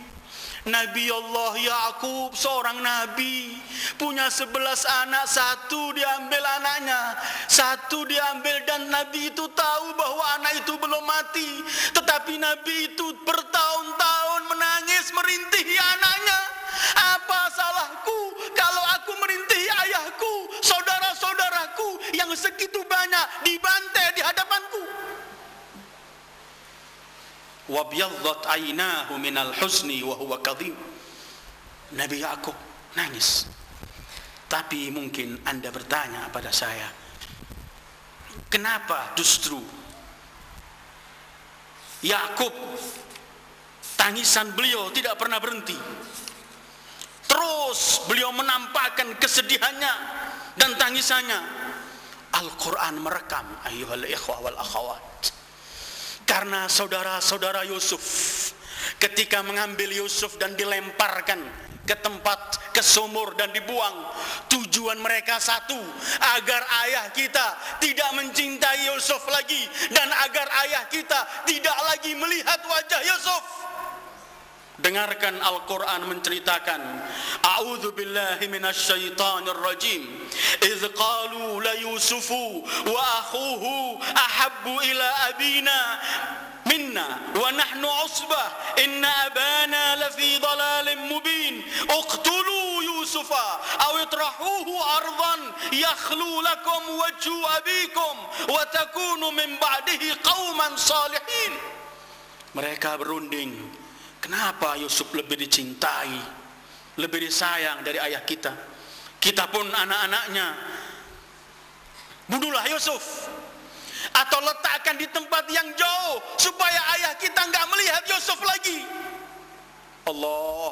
Nabi Allah Ya'qub seorang nabi, punya 11 anak, satu diambil anaknya, satu diambil, dan nabi itu tahu bahwa anak itu belum mati, tetapi nabi itu bertahun-tahun menangis merintihi anaknya. Apa salahku kalau aku merintihi ayahku, saudara-saudaraku yang segitu banyak dibantai di hadapanku? Wabyaddat aynahu minal husni wa huwa kadhim. Nabi Ya'qub nangis. Tapi mungkin Anda bertanya pada saya, kenapa justru Ya'qub tangisan beliau tidak pernah berhenti? Terus beliau menampakkan kesedihannya dan tangisannya. Al-Quran merekam, ayyuhal ikhwah wal akhawat. Karena saudara-saudara Yusuf ketika mengambil Yusuf dan dilemparkan ke tempat, ke sumur dan dibuang, tujuan mereka satu, agar ayah kita tidak mencintai Yusuf lagi, dan agar ayah kita tidak lagi melihat wajah Yusuf. Dengarkan Al-Quran menceritakan, A'udzu billahi minasyaitonir rajim. Idz qalu la Yusufu wa akhuhu ahabbu ila abina minna wa nahnu usbah inna abana lafi dhalalin mubin uqtulu Yusufa aw itrahuhu ardan yakhlu lakum wajhu abikum wa takunu min ba'dihi qauman salihin. Mereka berunding, kenapa Yusuf lebih dicintai, lebih disayang dari ayah kita? Kita pun anak-anaknya. Bunuhlah Yusuf, atau letakkan di tempat yang jauh supaya ayah kita enggak melihat Yusuf lagi. Allah,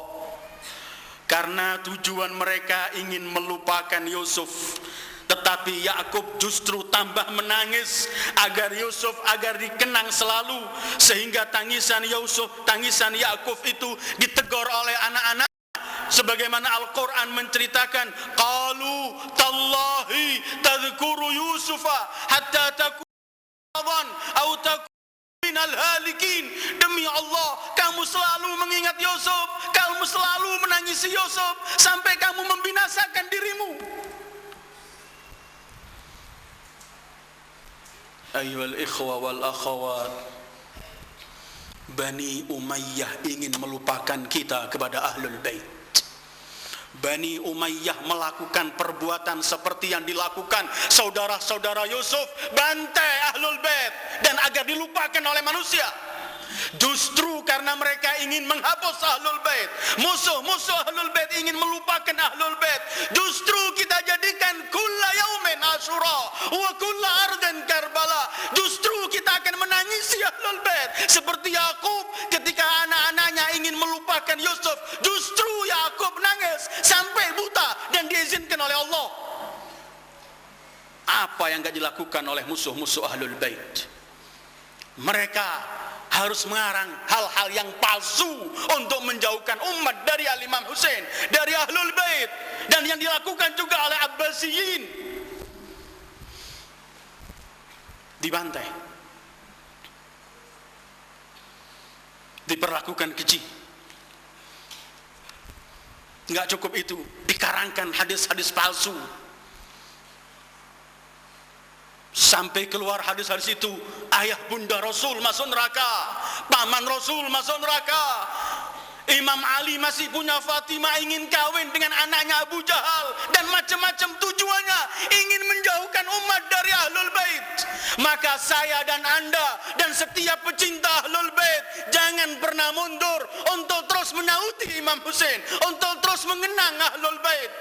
karena tujuan mereka ingin melupakan Yusuf, tetapi Ya'qub justru tambah menangis agar Yusuf agar dikenang selalu, sehingga tangisan Yusuf, tangisan Ya'qub itu ditegur oleh anak-anak. Sebagaimana Al-Quran menceritakan, qalu tallahi tadhkuru Yusufa hatta takun aw takun minal halikin. Demi Allah, kamu selalu mengingat Yusuf, kamu selalu menangisi Yusuf sampai kamu membinasakan dirimu. Ayyuhal ikhwa wal akhawat, Bani Umayyah ingin melupakan kita kepada Ahlul Bait. Bani Umayyah melakukan perbuatan seperti yang dilakukan saudara-saudara Yusuf, bantai Ahlul Bait, dan agar dilupakan oleh manusia. Justru karena mereka ingin menghapus Ahlul Bait, musuh-musuh Ahlul Bait ingin melupakan Ahlul Bait, justru kita jadikan kulla yaumin Asyura wa kulla ardin Karbala. Justru kita akan menangisi Ahlul Bait seperti Ya'qub ketika anak-anaknya ingin melupakan Yusuf. Justru Ya'qub nangis sampai buta dan diizinkan oleh Allah. Apa yang enggak dilakukan oleh musuh-musuh Ahlul Bait? Mereka harus mengarang hal-hal yang palsu untuk menjauhkan umat dari Al-Imam Husain, dari Ahlul Bait, dan yang dilakukan juga oleh Abbasiyin. Dibantai, diperlakukan keji. Enggak cukup itu, dikarangkan hadis-hadis palsu. Sampai keluar hadis-hadis itu, ayah bunda Rasul masuk neraka, paman Rasul masuk neraka. Imam Ali masih punya Fatimah, ingin kawin dengan anaknya Abu Jahal, dan macam-macam tujuannya ingin menjauhkan umat dari Ahlul Bait. Maka saya dan Anda dan setiap pecinta Ahlul Bait jangan pernah mundur untuk terus menyauti Imam Husain, untuk terus mengenang Ahlul Bait.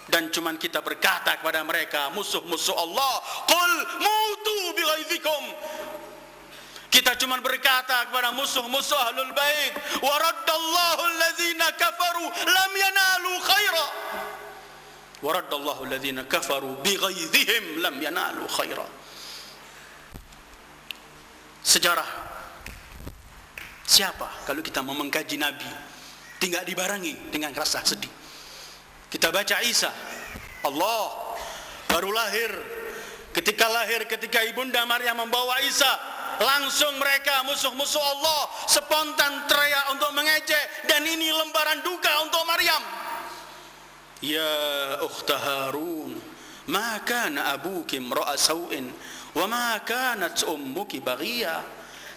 Dan cuman kita berkata kepada mereka, musuh-musuh Allah, qul mutu bighaizikum. Kita cuma berkata kepada musuh-musuh Ahlul Bait, wa raddallahu alladhina kafaru lam yanalu khaira. Wa raddallahu alladhina kafaru bighaidhihim lam yanalu khaira. Sejarah siapa kalau kita mau mengkaji Nabi tidak dibarengi dengan rasa sedih. Kita baca Isa, Allah baru lahir. Ketika ibunda Maryam membawa Isa, langsung mereka musuh-musuh Allah spontan teriak untuk mengejek, dan ini lembaran duka untuk Maryam. Ya ukhta Harun, ma kana abuki imra'a sau'in wa ma kanat ummuki baghiyah.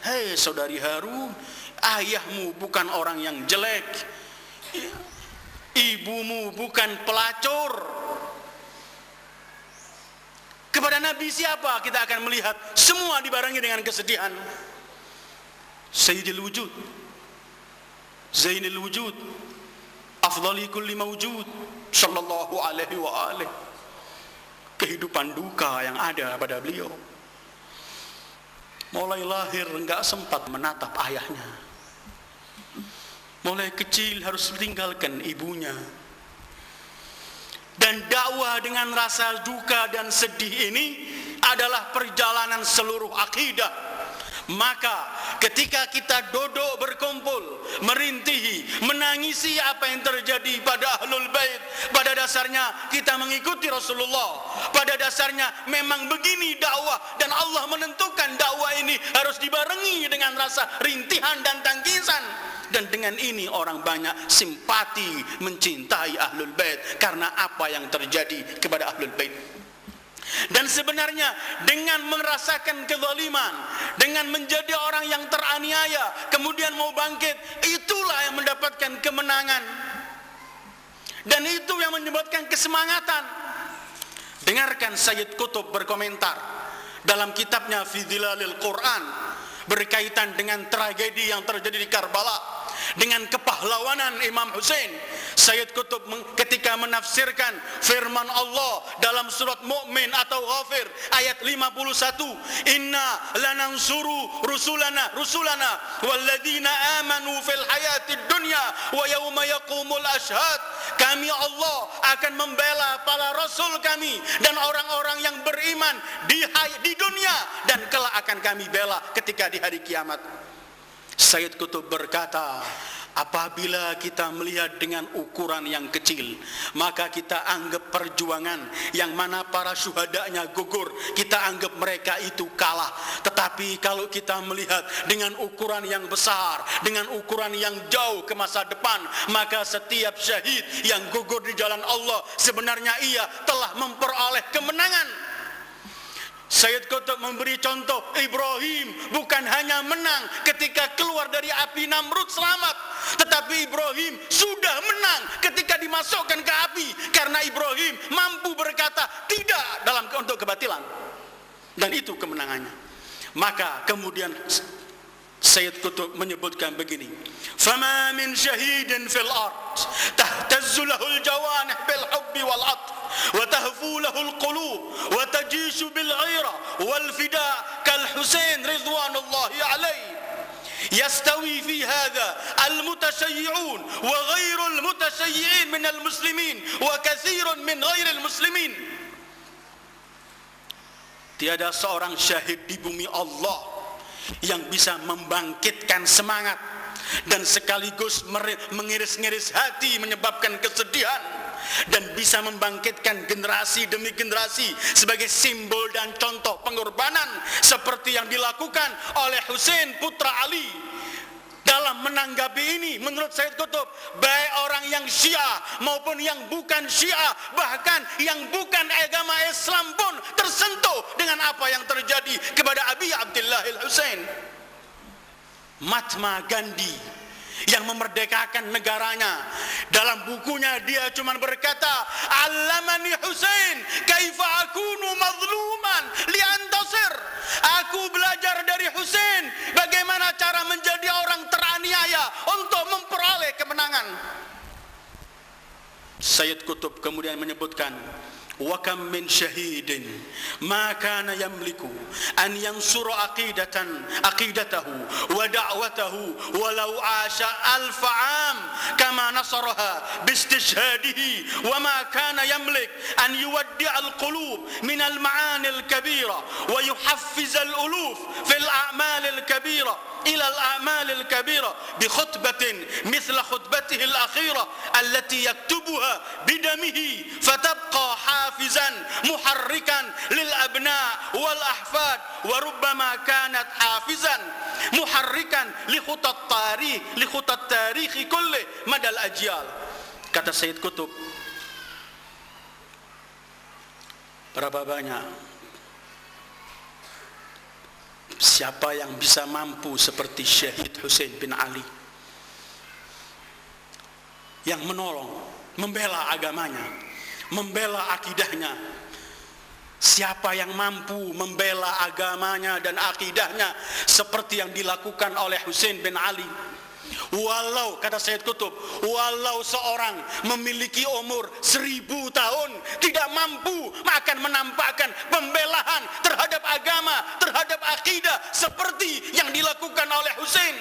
Hei saudari Harun, ayahmu bukan orang yang jelek, ibumu bukan pelacur. Kepada Nabi siapa kita akan melihat semua dibarengi dengan kesedihan. Sayyidil wujud, Zainil wujud, afdali kulli mawjud, sallallahu alaihi wa alihi. Kehidupan duka yang ada pada beliau. Mulai lahir enggak sempat menatap ayahnya. Mulai kecil harus meninggalkan ibunya. Dan dakwah dengan rasa duka dan sedih ini adalah perjalanan seluruh akidah. Maka ketika kita duduk berkumpul, merintihi, menangisi apa yang terjadi pada Ahlul Bait, pada dasarnya kita mengikuti Rasulullah. Pada dasarnya memang begini dakwah, dan Allah menentukan dakwah ini harus dibarengi dengan rasa rintihan dan tangkisan. Dan dengan ini orang banyak simpati mencintai Ahlul Bait karena apa yang terjadi kepada Ahlul Bait. Dan sebenarnya dengan merasakan kezaliman, dengan menjadi orang yang teraniaya, kemudian mau bangkit, itulah yang mendapatkan kemenangan. Dan itu yang menyebabkan kesemangatan. Dengarkan Sayyid Qutb berkomentar dalam kitabnya Fi Dhilalil Quran berkaitan dengan tragedi yang terjadi di Karbala, dengan kepahlawanan Imam Hussein. Sayyid Qutb ketika menafsirkan firman Allah dalam surat Mu'min atau Ghafir ayat 51, inna lanansuru rusulana walladzina amanu fil hayatid dunya wa yauma yaqumul ashhad. Kami Allah akan membela para rasul kami dan orang-orang yang beriman di dunia, dan kelak akan kami bela ketika di hari kiamat. Sayyid Qutb berkata, apabila kita melihat dengan ukuran yang kecil, maka kita anggap perjuangan yang mana para syuhadanya gugur, kita anggap mereka itu kalah. Tetapi kalau kita melihat dengan ukuran yang besar, dengan ukuran yang jauh ke masa depan, maka setiap syahid yang gugur di jalan Allah sebenarnya ia telah memperoleh kemenangan. Sayyid Qutb memberi contoh, Ibrahim bukan hanya menang ketika keluar dari api Namrud selamat, tetapi Ibrahim sudah menang ketika dimasukkan ke api, karena Ibrahim mampu berkata tidak untuk kebatilan, dan itu kemenangannya. Maka kemudian Sayyid Qutb menyebutkan begini, fama min syahidin fil ard tahtazzu lahul jawanih bil hubbi wal atf wa tahfu lahul qulub wa tajishu bil ghaira wal fida kal Husain ridwanullahi alaihi. يستوي في هذا المتشيعون وغير المتشيعين من المسلمين وكثير من غير المسلمين. Tiada seorang syahid di bumi Allah yang bisa membangkitkan semangat dan sekaligus mengiris-ngiris hati, menyebabkan kesedihan, dan bisa membangkitkan generasi demi generasi sebagai simbol dan contoh pengorbanan seperti yang dilakukan oleh Husain putra Ali. Dalam menanggapi ini, menurut Sayyid Qutb, baik orang yang Syiah maupun yang bukan Syiah, bahkan yang bukan agama Islam pun tersentuh dengan apa yang terjadi kepada Abi Abdullah al-Husain. Mahatma Gandhi yang memerdekakan negaranya, dalam bukunya dia cuma berkata, allamani Husain kaifa akunu mazluman liantasir. Aku belajar dari Husain bagaimana cara menjadi orang teraniaya untuk memperoleh kemenangan. Sayyid Qutb kemudian menyebutkan, وكم من شهيد ما كان يملك أن ينصر عقيدته ودعوته ولو عاش 1000 عام كما نصرها باستشهاده وما كان يملك أن يودع القلوب من المعاني الكبيرة ويحفز الألوف في الأعمال الكبيرة إلى الأعمال الكبيرة بخطبة مثل خطبته الأخيرة التي يكتبها بدمه فتبقى حافزا محركا للأبناء والأحفاد وربما كانت حافزا محركا لخطى التاريخ كله مدى الأجيال. Kata Sayyid Qutb, berapa banyak siapa yang bisa mampu seperti Syahid Husain bin Ali yang menolong, membela agamanya, membela akidahnya. Siapa yang mampu membela agamanya dan akidahnya seperti yang dilakukan oleh Husain bin Ali? Walau, kata Sayyid Qutb, walau seorang memiliki umur 1000 tahun tidak mampu akan menampakkan pembelaan terhadap agama, terhadap akidah seperti yang dilakukan oleh Husain.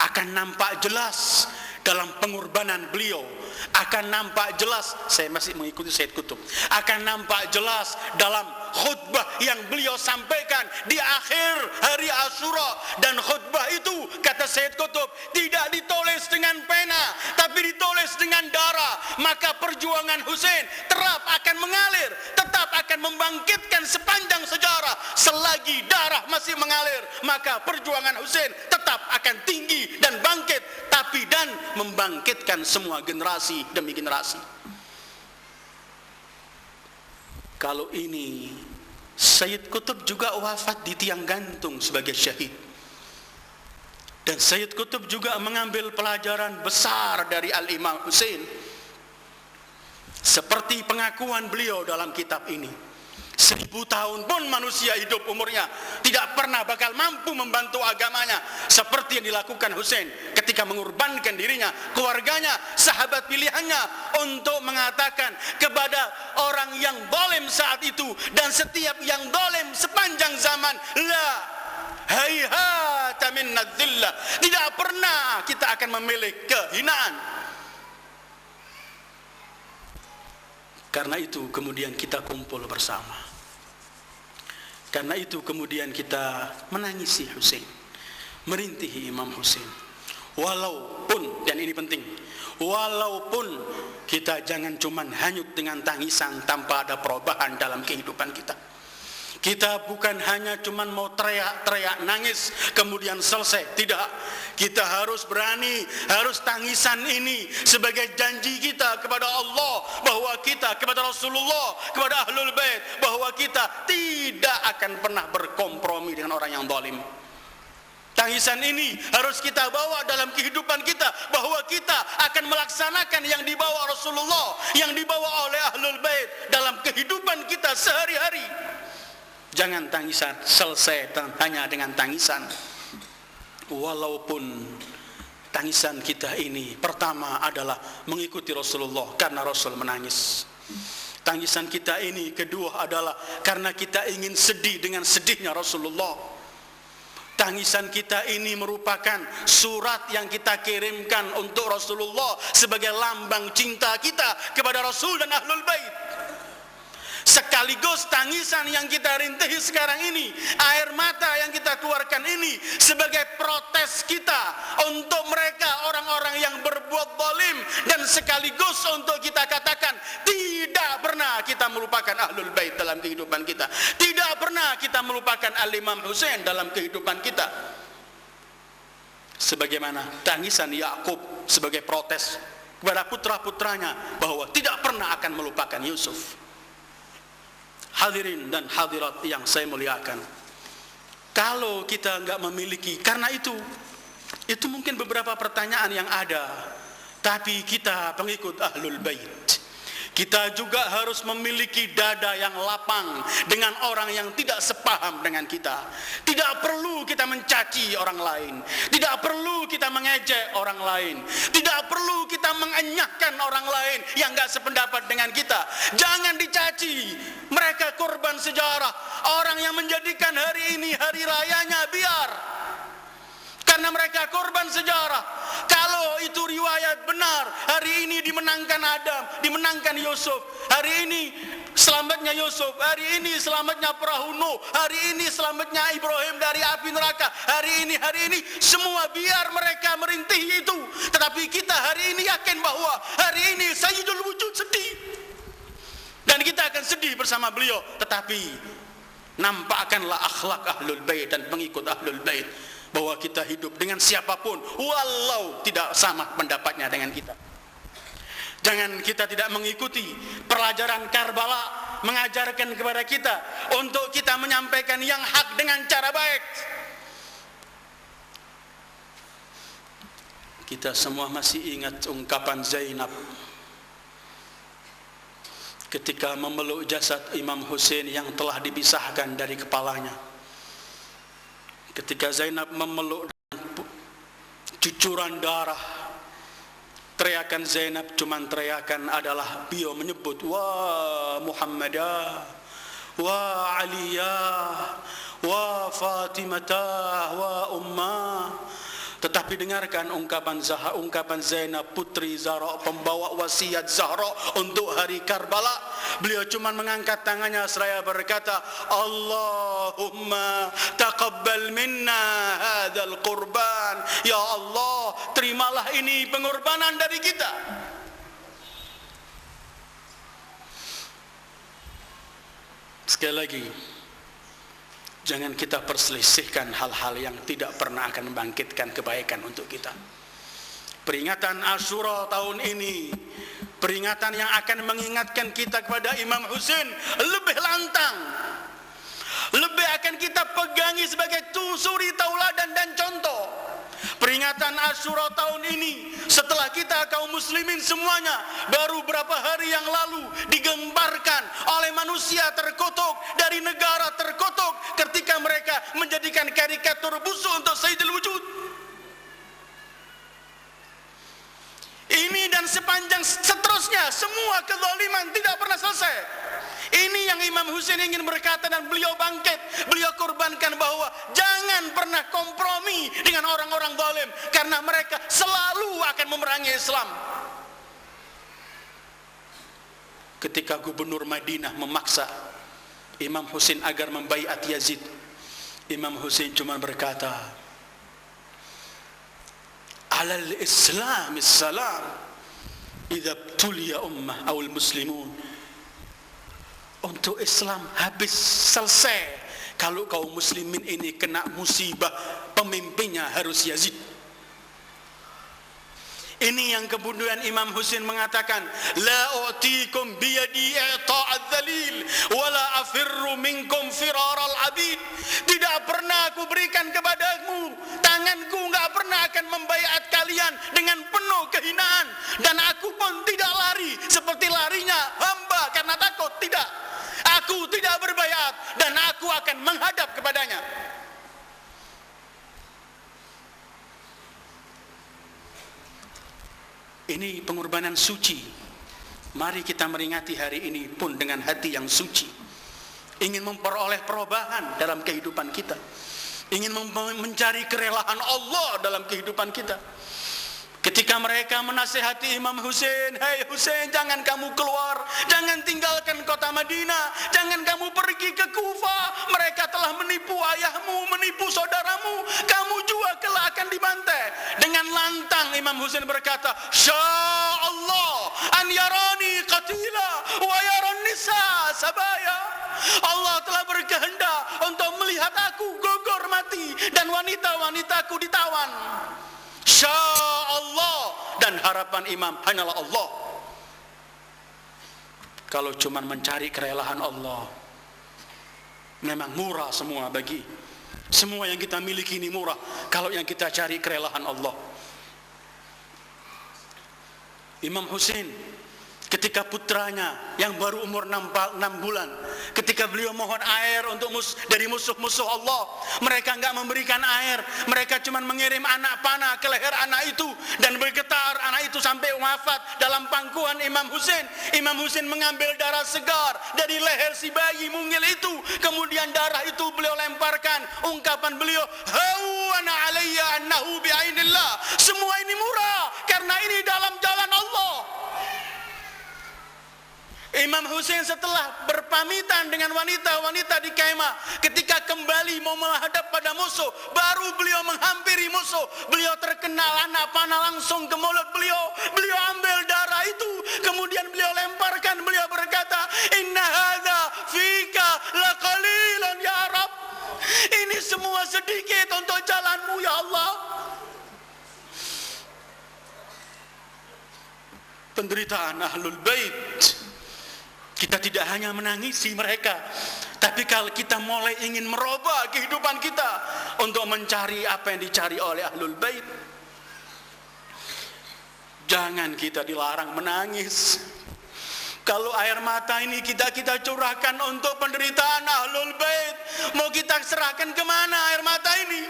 Akan nampak jelas dalam pengorbanan beliau, akan nampak jelas, saya masih mengikuti Sayyid Qutb, akan nampak jelas dalam khutbah yang beliau sampaikan di akhir hari Asyura. Dan khutbah itu, kata Sayyid Qutb, tidak ditulis dengan pena tapi ditulis dengan darah. Maka perjuangan Husain tetap akan mengalir, tetap akan membangkitkan sepanjang sejarah. Selagi darah masih mengalir, maka perjuangan Husain tetap akan tinggi dan bangkit, dan membangkitkan semua generasi demi generasi. Kalau ini, Sayyid Qutb juga wafat di tiang gantung sebagai syahid. Dan Sayyid Qutb juga mengambil pelajaran besar dari Al-Imam Husain. Seperti pengakuan beliau dalam kitab ini. 1000 tahun pun manusia hidup umurnya tidak pernah bakal mampu membantu agamanya seperti yang dilakukan Husain ketika mengorbankan dirinya, keluarganya, sahabat pilihannya untuk mengatakan kepada orang yang zalim saat itu dan setiap yang zalim sepanjang zaman, la hayhata minna dzillah, tidak pernah kita akan memilih kehinaan. Karena itu kemudian kita kumpul bersama. Karena itu kemudian kita menangisi Husain, merintihi Imam Husain. Walaupun, dan ini penting, walaupun kita jangan cuman hanyut dengan tangisan tanpa ada perubahan dalam kehidupan kita. Kita bukan hanya cuman mau teriak-teriak nangis kemudian selesai. Tidak. Kita harus berani, harus tangisan ini sebagai janji kita kepada Allah, bahwa kita kepada Rasulullah, kepada Ahlul Bait, bahwa kita tidak akan pernah berkompromi dengan orang yang zalim. Tangisan ini harus kita bawa dalam kehidupan kita, bahwa kita akan melaksanakan yang dibawa Rasulullah, yang dibawa oleh Ahlul Bait dalam kehidupan kita sehari-hari. Jangan tangisan selesai hanya dengan tangisan. Walaupun tangisan kita ini pertama adalah mengikuti Rasulullah karena Rasul menangis. Tangisan kita ini kedua adalah karena kita ingin sedih dengan sedihnya Rasulullah. Tangisan kita ini merupakan surat yang kita kirimkan untuk Rasulullah sebagai lambang cinta kita kepada Rasul dan Ahlul Bait. Sekaligus tangisan yang kita rintihi sekarang ini, air mata yang kita keluarkan ini sebagai protes kita untuk mereka orang-orang yang berbuat zalim, dan sekaligus untuk kita katakan tidak pernah kita melupakan Ahlul Bait dalam kehidupan kita, tidak pernah kita melupakan Al-Imam Husain dalam kehidupan kita. Sebagaimana tangisan Yakub sebagai protes kepada putra-putranya bahwa tidak pernah akan melupakan Yusuf. Hadirin dan hadirat yang saya muliakan, kalau kita enggak memiliki, karena itu mungkin beberapa pertanyaan yang ada, tapi kita pengikut Ahlul Bait, Kita juga harus memiliki dada yang lapang dengan orang yang tidak sepaham dengan kita. Tidak perlu kita mencaci orang lain. Tidak perlu kita mengejek orang lain. Tidak perlu kita mengenyahkan orang lain yang gak sependapat dengan kita. Jangan dicaci. Mereka korban sejarah. Orang yang menjadikan hari ini hari rayanya, biar. Karena mereka korban sejarah. Kalau itu riwayat benar, hari ini dimenangkan Adam, dimenangkan Yusuf. Hari ini selamatnya Yusuf, hari ini selamatnya perahu Nuh, hari ini selamatnya Ibrahim dari api neraka. Hari ini semua biar mereka merintih itu. Tetapi kita hari ini yakin bahwa hari ini Sayyidul Wujud sedih. Dan kita akan sedih bersama beliau. Tetapi nampakkanlah akhlak Ahlul Bait dan pengikut Ahlul Bait, bahwa kita hidup dengan siapapun walau tidak sama pendapatnya dengan kita. Jangan kita tidak mengikuti pelajaran Karbala mengajarkan kepada kita untuk kita menyampaikan yang hak dengan cara baik. Kita semua masih ingat ungkapan Zainab ketika memeluk jasad Imam Husain yang telah dipisahkan dari kepalanya. Ketika Zainab memeluk cucuran darah, teriakan Zainab cuman teriakan adalah beliau menyebut wa Muhammadah, wa Aliyah, wa Fatimah, wa Ummah. Tetapi dengarkan ungkapan Zainab putri Zahra, pembawa wasiat Zahra untuk hari Karbala. Beliau cuma mengangkat tangannya seraya berkata, Allahumma taqabbal minna hadzal qurban. Ya Allah, terimalah ini pengorbanan dari kita. Sekali lagi, jangan kita perselisihkan hal-hal yang tidak pernah akan membangkitkan kebaikan untuk kita. Peringatan Asyura tahun ini, peringatan yang akan mengingatkan kita kepada Imam Husain lebih lantang, lebih akan kita pegangi sebagai suri tauladan dan contoh. Peringatan Asyura tahun ini, setelah kita kaum muslimin semuanya baru berapa hari yang lalu digembarkan oleh manusia terkutuk dari negara terkutuk ketika mereka menjadikan karikatur busuk untuk Sayyidul Wujud. Ini dan sepanjang seterusnya, semua kezaliman tidak pernah selesai. Ini yang Imam Husain ingin berkata dan beliau bangkit, beliau korbankan bahwa jangan pernah kompromi dengan orang-orang zalim, karena mereka selalu akan memerangi Islam. Ketika gubernur Madinah memaksa Imam Husain agar membaiat Yazid, Imam Husain cuma berkata, alal Islam salam idza tuliya ummah awal muslimun. Untuk Islam habis selesai kalau kaum muslimin ini kena musibah, pemimpinnya harus Yazid. Ini yang kemudian Imam Husain mengatakan, la u'tikum biyadi i'ta'adz dzalil wala afirru minkum firaral abid. Tidak pernah aku berikan kepadamu, tanganku enggak pernah akan membaiat kalian dengan penuh kehinaan, dan aku pun tidak lari seperti larinya hamba karena takut. Tidak, aku tidak berbaiat dan aku akan menghadap kepadanya. Ini pengorbanan suci. Mari kita meringati hari ini pun dengan hati yang suci, ingin memperoleh perubahan dalam kehidupan kita, ingin mencari kerelaan Allah dalam kehidupan kita. Ketika mereka menasihati Imam Husain, "Hai Husain, jangan kamu keluar, jangan tinggalkan kota Madinah, jangan kamu pergi ke Kufah. Mereka telah menipu ayahmu, menipu saudaramu, kamu juga kelak akan dibantai." Dengan lantang Imam Husain berkata, "Sya'allah an yarani qatila wa yaran nisa sabaya." Allah telah berkehendak untuk melihat aku gugur mati dan wanita-wanitaku ditawan. Sya'allah, dan harapan imam hanyalah Allah. Kalau cuma mencari kerelaan Allah, memang murah semua bagi. Semua yang kita miliki ini murah kalau yang kita cari kerelaan Allah. Imam Husain ketika putranya yang baru umur 6 bulan, ketika beliau mohon air untuk dari musuh-musuh Allah, mereka enggak memberikan air, mereka cuma mengirim anak panah ke leher anak itu dan bergetar anak itu sampai wafat dalam pangkuan Imam Husain. Imam Husain mengambil darah segar dari leher si bayi mungil itu, kemudian darah itu beliau lemparkan. Ungkapan beliau, "Hawana alayya annahu bi'ainillah." Semua ini murah karena ini dalam jalan Allah. Imam Husain setelah berpamitan dengan wanita-wanita di kemah, ketika kembali mau menghadap pada musuh, baru beliau menghampiri musuh, beliau terkenal anak panah langsung ke mulut beliau. Beliau ambil darah itu, kemudian beliau lemparkan. Beliau berkata, "Inna hadza fika laqalilan ya Rabb." Ini semua sedikit untuk jalanmu ya Allah. Penderitaan Ahlul Bait, kita tidak hanya menangisi mereka, tapi kalau kita mulai ingin merubah kehidupan kita untuk mencari apa yang dicari oleh Ahlul Bait, jangan kita dilarang menangis. Kalau air mata ini kita curahkan untuk penderitaan Ahlul Bait, mau kita serahkan kemana air mata ini?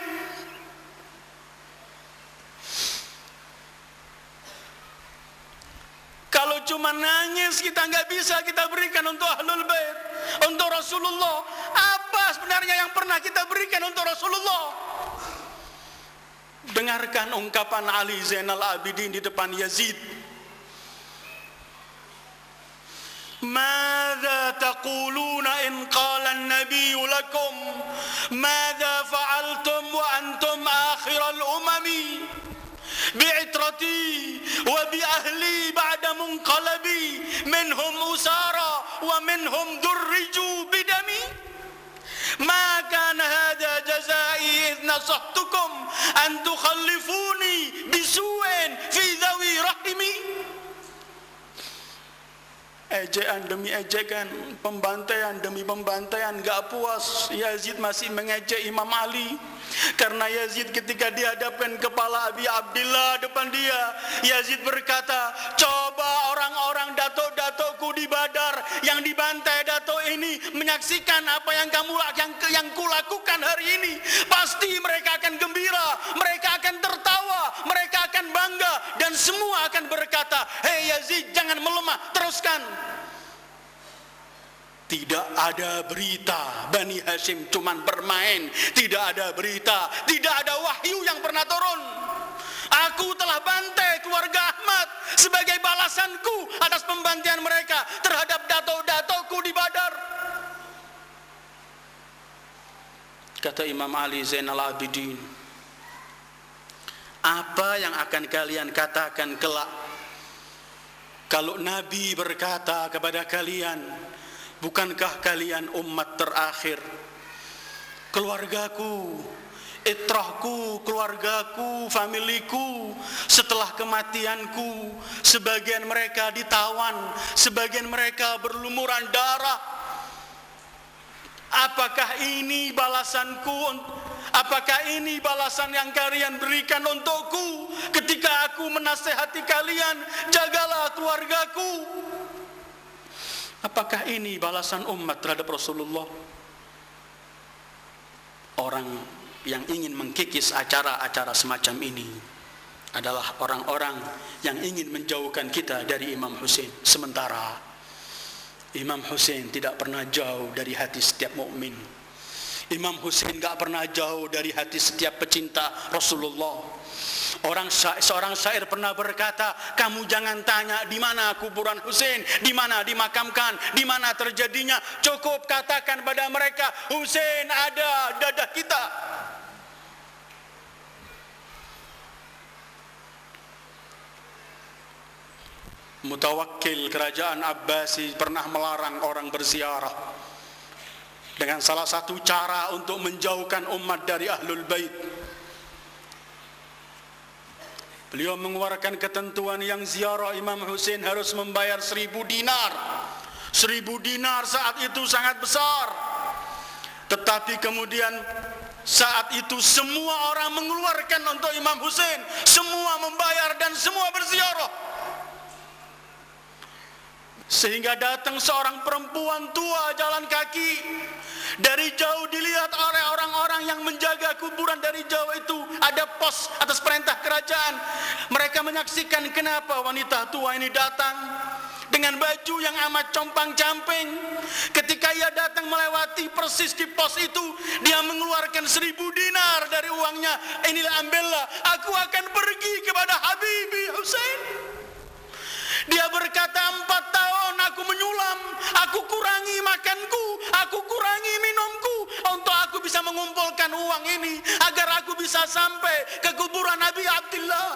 Kalau cuma nangis kita nggak bisa kita berikan untuk Ahlul Bait, untuk Rasulullah. Apa sebenarnya yang pernah kita berikan untuk Rasulullah? Dengarkan ungkapan Ali Zainal Abidin di depan Yazid. "Madza taquluna in qala an-nabiyyu lakum madza fa'altum wa antum akhiral umami bi'itrati wa bi ahli ba'da munqalabi minhum usara wa minhum durriju bidami ma kana hadha jazai idh nasahtukum an tukhallifuni bisu'in fi dhawi rahimi." Ejekan demi ejekan, pembantaian demi pembantaian, gak puas Yazid masih mengejek Imam Ali. Karena Yazid ketika dihadapkan kepala Abi Abdillah depan dia, Yazid berkata, "Coba orang-orang datuk-datukku di Badar yang dibantai datuk ini menyaksikan apa yang yang kulakukan hari ini. Pasti mereka akan gembira, mereka akan tertawa, mereka akan bangga, dan semua akan berkata, 'Hei Yazid, jangan melemah, teruskan.'" Tidak ada berita Bani Hashim cuman bermain. Tidak ada berita, tidak ada wahyu yang pernah turun. Aku telah bantai keluarga Ahmad sebagai balasanku atas pembantaian mereka terhadap datuk-datukku di Badar. Kata Imam Ali Zainal Abidin, apa yang akan kalian katakan kelak kalau Nabi berkata kepada kalian, "Bukankah kalian umat terakhir? Keluargaku, itrahku, keluargaku, familiku, setelah kematianku, sebagian mereka ditawan, sebagian mereka berlumuran darah. Apakah ini balasanku? Apakah ini balasan yang kalian berikan untukku ketika aku menasehati kalian, jagalah keluargaku? Apakah ini balasan umat terhadap Rasulullah?" Orang yang ingin mengkikis acara-acara semacam ini adalah orang-orang yang ingin menjauhkan kita dari Imam Husain. Sementara Imam Husain tidak pernah jauh dari hati setiap mukmin. Imam Husain tidak pernah jauh dari hati setiap pecinta Rasulullah. Seorang syair pernah berkata, "Kamu jangan tanya di mana kuburan Husain, di mana dimakamkan, di mana terjadinya. Cukup katakan pada mereka, Husain ada dadah kita." Mutawakkil kerajaan Abbasi pernah melarang orang berziarah dengan salah satu cara untuk menjauhkan umat dari Ahlul Bait. Beliau mengeluarkan ketentuan yang ziarah Imam Husain harus membayar 1000 dinar. 1000 dinar saat itu sangat besar. Tetapi kemudian saat itu semua orang mengeluarkan untuk Imam Husain. Semua membayar dan semua berziarah. Sehingga datang seorang perempuan tua jalan kaki. Dari jauh dilihat oleh orang-orang yang menjaga kuburan. Dari jauh itu ada pos atas perintah kerajaan. Mereka menyaksikan kenapa wanita tua ini datang dengan baju yang amat compang-camping. Ketika ia datang melewati persis di pos itu, dia mengeluarkan 1000 dinar dari uangnya. Inilah, ambillah, aku akan pergi kepada Habibi Husain. Dia berkata, 4 tahun aku menyulam, aku kurangi makanku, aku kurangi minumku, untuk aku bisa mengumpulkan uang ini agar aku bisa sampai ke kuburan Nabi Abdullah.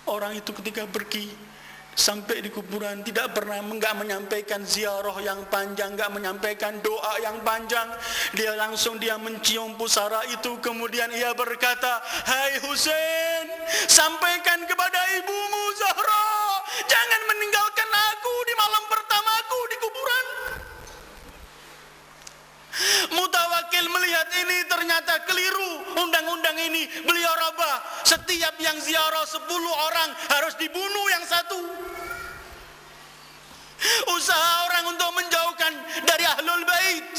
Orang itu ketika pergi sampai di kuburan tidak pernah enggak menyampaikan ziarah yang panjang, enggak menyampaikan doa yang panjang. Dia langsung mencium pusara itu, kemudian ia berkata, "Hai Husain, sampaikan kepada ibumu Zahra, jangan meninggalkan aku di malam pertamaku di kuburan." Mutawakil melihat ini ternyata keliru undang-undang ini. Beliau rubah, setiap yang ziarah 10 orang harus dibunuh yang satu. Usaha orang untuk menjauhkan dari Ahlul Bait.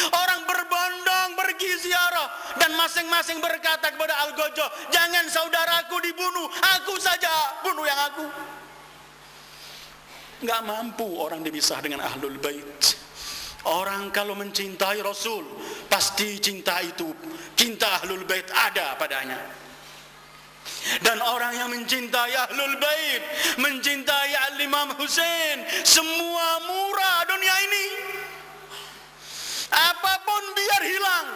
Orang berbondong pergi ziarah dan masing-masing berkata kepada Al-Gojo, "Jangan saudaraku dibunuh, aku saja bunuh yang aku." Enggak mampu orang dipisah dengan Ahlul Bait. Orang kalau mencintai Rasul, pasti cinta itu, cinta Ahlul Bait ada padanya. Dan orang yang mencintai Ahlul Bait, mencintai Al-Imam Husain, semua murah dunia ini. Apapun biar hilang.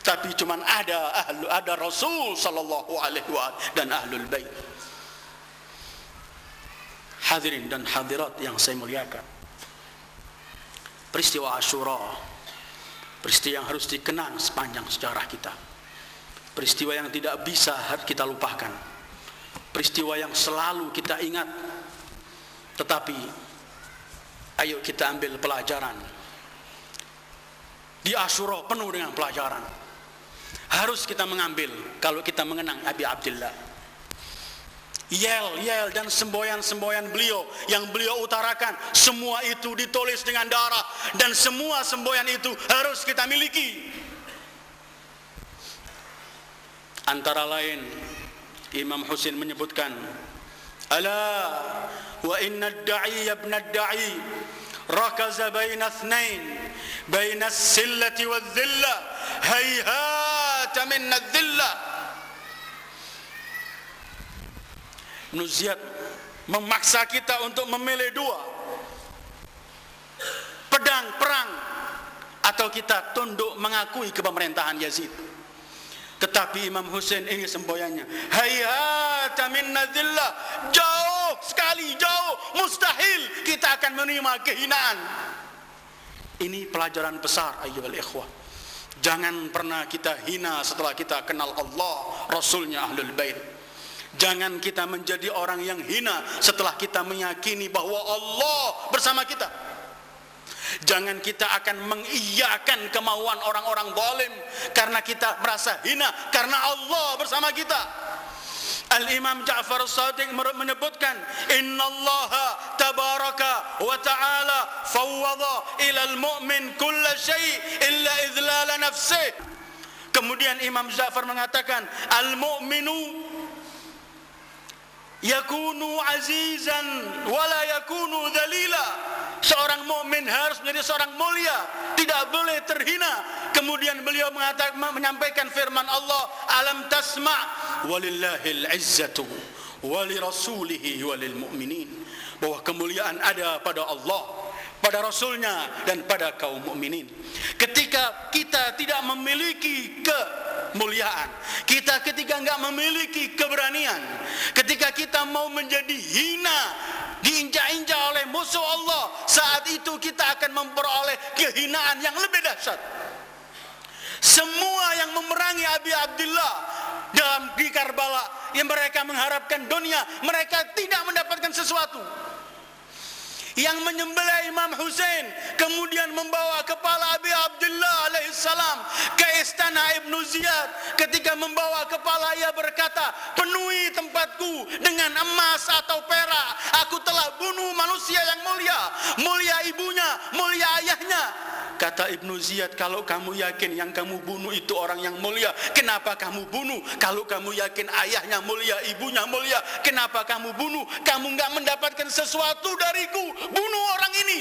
Tapi cuman ada Rasul sallallahu alaihi wasallam dan Ahlul Bait. Hadirin dan hadirat yang saya muliakan. Peristiwa Asyura, peristiwa yang harus dikenang sepanjang sejarah kita. Peristiwa yang tidak bisa kita lupakan. Peristiwa yang selalu kita ingat. Tetapi ayo kita ambil pelajaran. Di Asyura penuh dengan pelajaran. Harus kita mengambil kalau kita mengenang Abi Abdullah. Yel dan semboyan-semboyan beliau yang beliau utarakan, semua itu ditulis dengan darah, dan semua semboyan itu harus kita miliki. Antara lain Imam Husain menyebutkan, "Ala wa inna ad-da'i ibn ad-da'i rakaza baina ithnain baina as-sillati wadh-dhillah hayhata min adh-dhillah." Ibn Ziyad memaksa kita untuk memilih 2, pedang perang atau kita tunduk mengakui kepemerintahan Yazid. Tetapi Imam Husain ini semboyannya, hayata minna dhillah, jauh sekali, jauh, mustahil kita akan menerima kehinaan. Ini pelajaran besar ayyuhal ikhwah. Jangan pernah kita hina setelah kita kenal Allah, Rasulnya, Ahlul Bait. Jangan kita menjadi orang yang hina setelah kita meyakini bahwa Allah bersama kita. Jangan kita akan mengiyakan kemauan orang-orang zalim karena kita merasa hina karena Allah bersama kita. Al-Imam Ja'far As-Sadiq menyebutkan, "Innallaha tabaraka wa ta'ala fawwada ila al-mu'min kulla syai' illa idlala nafsih." Kemudian Imam Ja'far mengatakan, "Al-mu'minu yakunu azizan wala yakunu dhalila." Seorang mukmin harus menjadi seorang mulia, tidak boleh terhina. Kemudian beliau menyampaikan firman Allah, "Alam tasma' walillahil izzatu walirasulihi walil mu'minin." Bahwa kemuliaan ada pada Allah, pada Rasulnya, dan pada kaum mukminin. Ketika kita tidak memiliki kemuliaan, ketika enggak memiliki keberanian, ketika kita mau menjadi hina, diinjak-injak oleh musuh Allah, saat itu kita akan memperoleh kehinaan yang lebih dahsyat. Semua yang memerangi Abi Abdullah di Karbala, yang mereka mengharapkan dunia, mereka tidak mendapatkan sesuatu. Yang menyembelih Imam Husain kemudian membawa kepala Abi Abdullah alaihissalam ke istana Ibnu Ziyad. Ketika membawa kepala ia berkata, penuhi tempatku dengan emas atau perak. Aku telah bunuh manusia yang mulia, mulia ibunya, mulia ayahnya. Kata Ibnu Ziyad, kalau kamu yakin yang kamu bunuh itu orang yang mulia, kenapa kamu bunuh? Kalau kamu yakin ayahnya mulia, ibunya mulia, kenapa kamu bunuh? Kamu enggak mendapatkan sesuatu dariku, bunuh orang ini.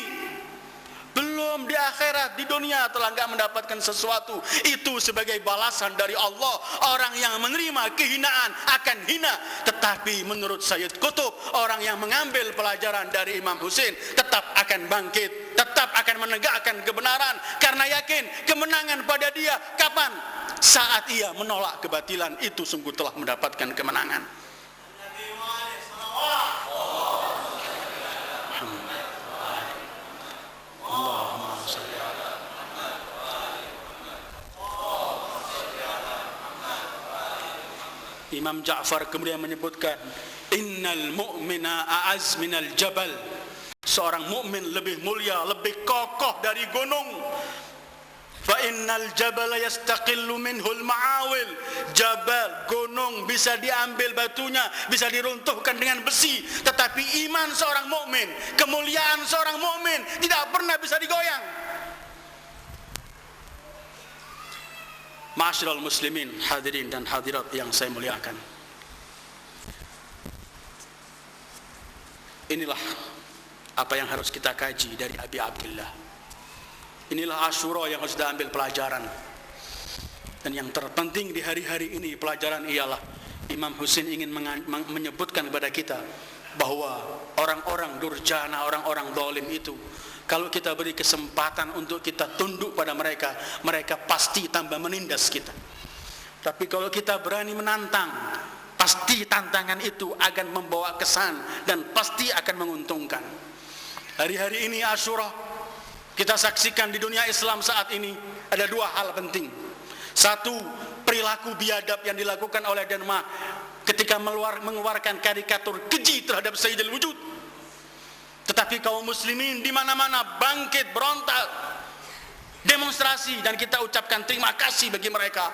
Belum di akhirat, di dunia telah enggak mendapatkan sesuatu. Itu sebagai balasan dari Allah. Orang yang menerima kehinaan akan hina. Tetapi menurut Sayyid Qutb, orang yang mengambil pelajaran dari Imam Husain tetap akan bangkit, tetap akan menegakkan kebenaran, karena yakin kemenangan pada dia. Kapan? Saat ia menolak kebatilan, itu sungguh telah mendapatkan kemenangan. Imam Ja'far kemudian menyebutkan, innal mu'mina a'az minal jabal. Seorang mukmin lebih mulia, lebih kokoh dari gunung. Fa innal jabala yastaqillu minhul ma'awil. Jabal, gunung bisa diambil batunya, bisa diruntuhkan dengan besi, tetapi iman seorang mukmin, kemuliaan seorang mukmin tidak pernah bisa digoyang. Ma'asyiral muslimin, hadirin dan hadirat yang saya muliakan. Inilah apa yang harus kita kaji dari Abi Abdillah. Inilah Asyura yang harus kita ambil pelajaran. Dan yang terpenting di hari-hari ini pelajaran ialah Imam Husain ingin menyebutkan kepada kita bahwa orang-orang durjana, orang-orang zalim itu, kalau kita beri kesempatan untuk kita tunduk pada mereka, mereka pasti tambah menindas kita. Tapi kalau kita berani menantang, pasti tantangan itu akan membawa kesan dan pasti akan menguntungkan. Hari-hari ini Asyura, kita saksikan di dunia Islam saat ini ada dua hal penting. Satu, perilaku biadab yang dilakukan oleh Denmark ketika mengeluarkan karikatur keji terhadap Sayyidul Wujud. Tetapi kaum muslimin di mana-mana bangkit, berontak, demonstrasi, dan kita ucapkan terima kasih bagi mereka.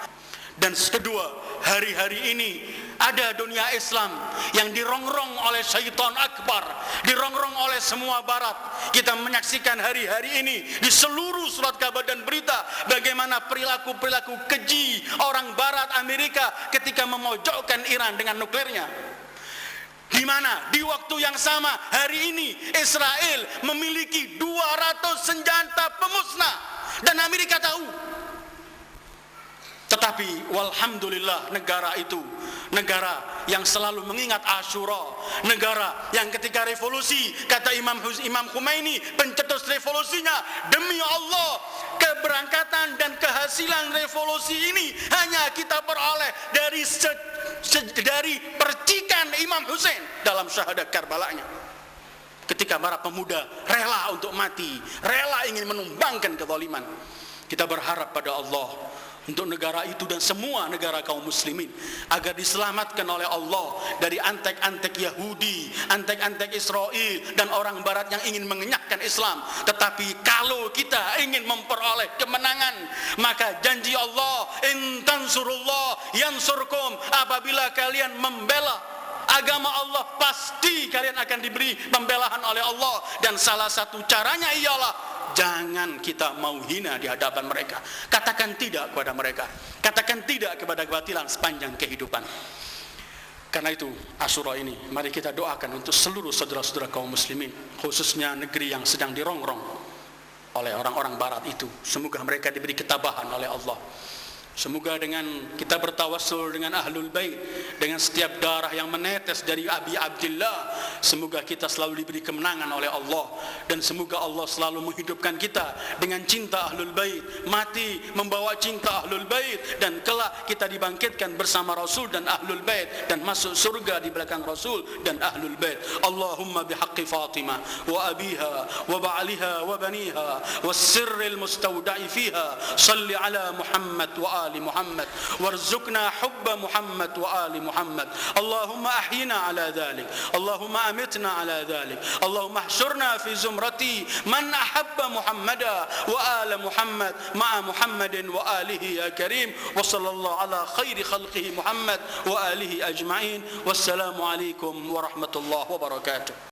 Dan kedua, hari-hari ini ada dunia Islam yang dirongrong oleh syaitan akbar, dirongrong oleh semua barat. Kita menyaksikan hari-hari ini di seluruh surat kabar dan berita bagaimana perilaku-perilaku keji orang barat Amerika ketika memojokkan Iran dengan nuklirnya. Di mana di waktu yang sama hari ini Israel memiliki 200 senjata pemusnah dan Amerika tahu. Tetapi walhamdulillah, negara itu negara yang selalu mengingat Asyura, negara yang ketika revolusi, kata Imam Khomeini, pencetus revolusinya, demi Allah keberangkatan dan kehasilan revolusi ini hanya kita peroleh dari percikan Imam Husain dalam syahadat Karbalanya. Ketika para pemuda rela untuk mati, rela ingin menumbangkan kezaliman. Kita berharap pada Allah untuk negara itu dan semua negara kaum muslimin agar diselamatkan oleh Allah dari antek-antek Yahudi, antek-antek Israel dan orang barat yang ingin mengenyahkan Islam. Tetapi kalau kita ingin memperoleh kemenangan, maka janji Allah, in tansurullah yansurkum, apabila kalian membela agama Allah pasti kalian akan diberi pembelaan oleh Allah. Dan salah satu caranya ialah jangan kita mau hina di hadapan mereka. Katakan tidak kepada mereka, katakan tidak kepada kebatilan sepanjang kehidupan. Karena itu Asyura ini mari kita doakan untuk seluruh saudara-saudara kaum muslimin, khususnya negeri yang sedang dirongrong oleh orang-orang barat itu. Semoga mereka diberi ketabahan oleh Allah. Semoga dengan kita bertawassul dengan Ahlul Bait, dengan setiap darah yang menetes dari Abi Abdillah, semoga kita selalu diberi kemenangan oleh Allah. Dan semoga Allah selalu menghidupkan kita dengan cinta Ahlul Bait, mati membawa cinta Ahlul Bait, dan kelak kita dibangkitkan bersama Rasul dan Ahlul Bait dan masuk surga di belakang Rasul dan Ahlul Bait. Allahumma bihaqqi Fatimah wa abiha wa ba'liha wa baniha was sirril mustawda'i fiha salli ala Muhammad wa وآل محمد وارزقنا حب محمد وآل محمد اللهم أحينا على ذلك اللهم أمتنا على ذلك اللهم احشرنا في زمرة من أحب محمدا وآل محمد مع محمد وآله يا كريم وصلى الله على خير خلقه محمد وآله أجمعين والسلام عليكم ورحمة الله وبركاته.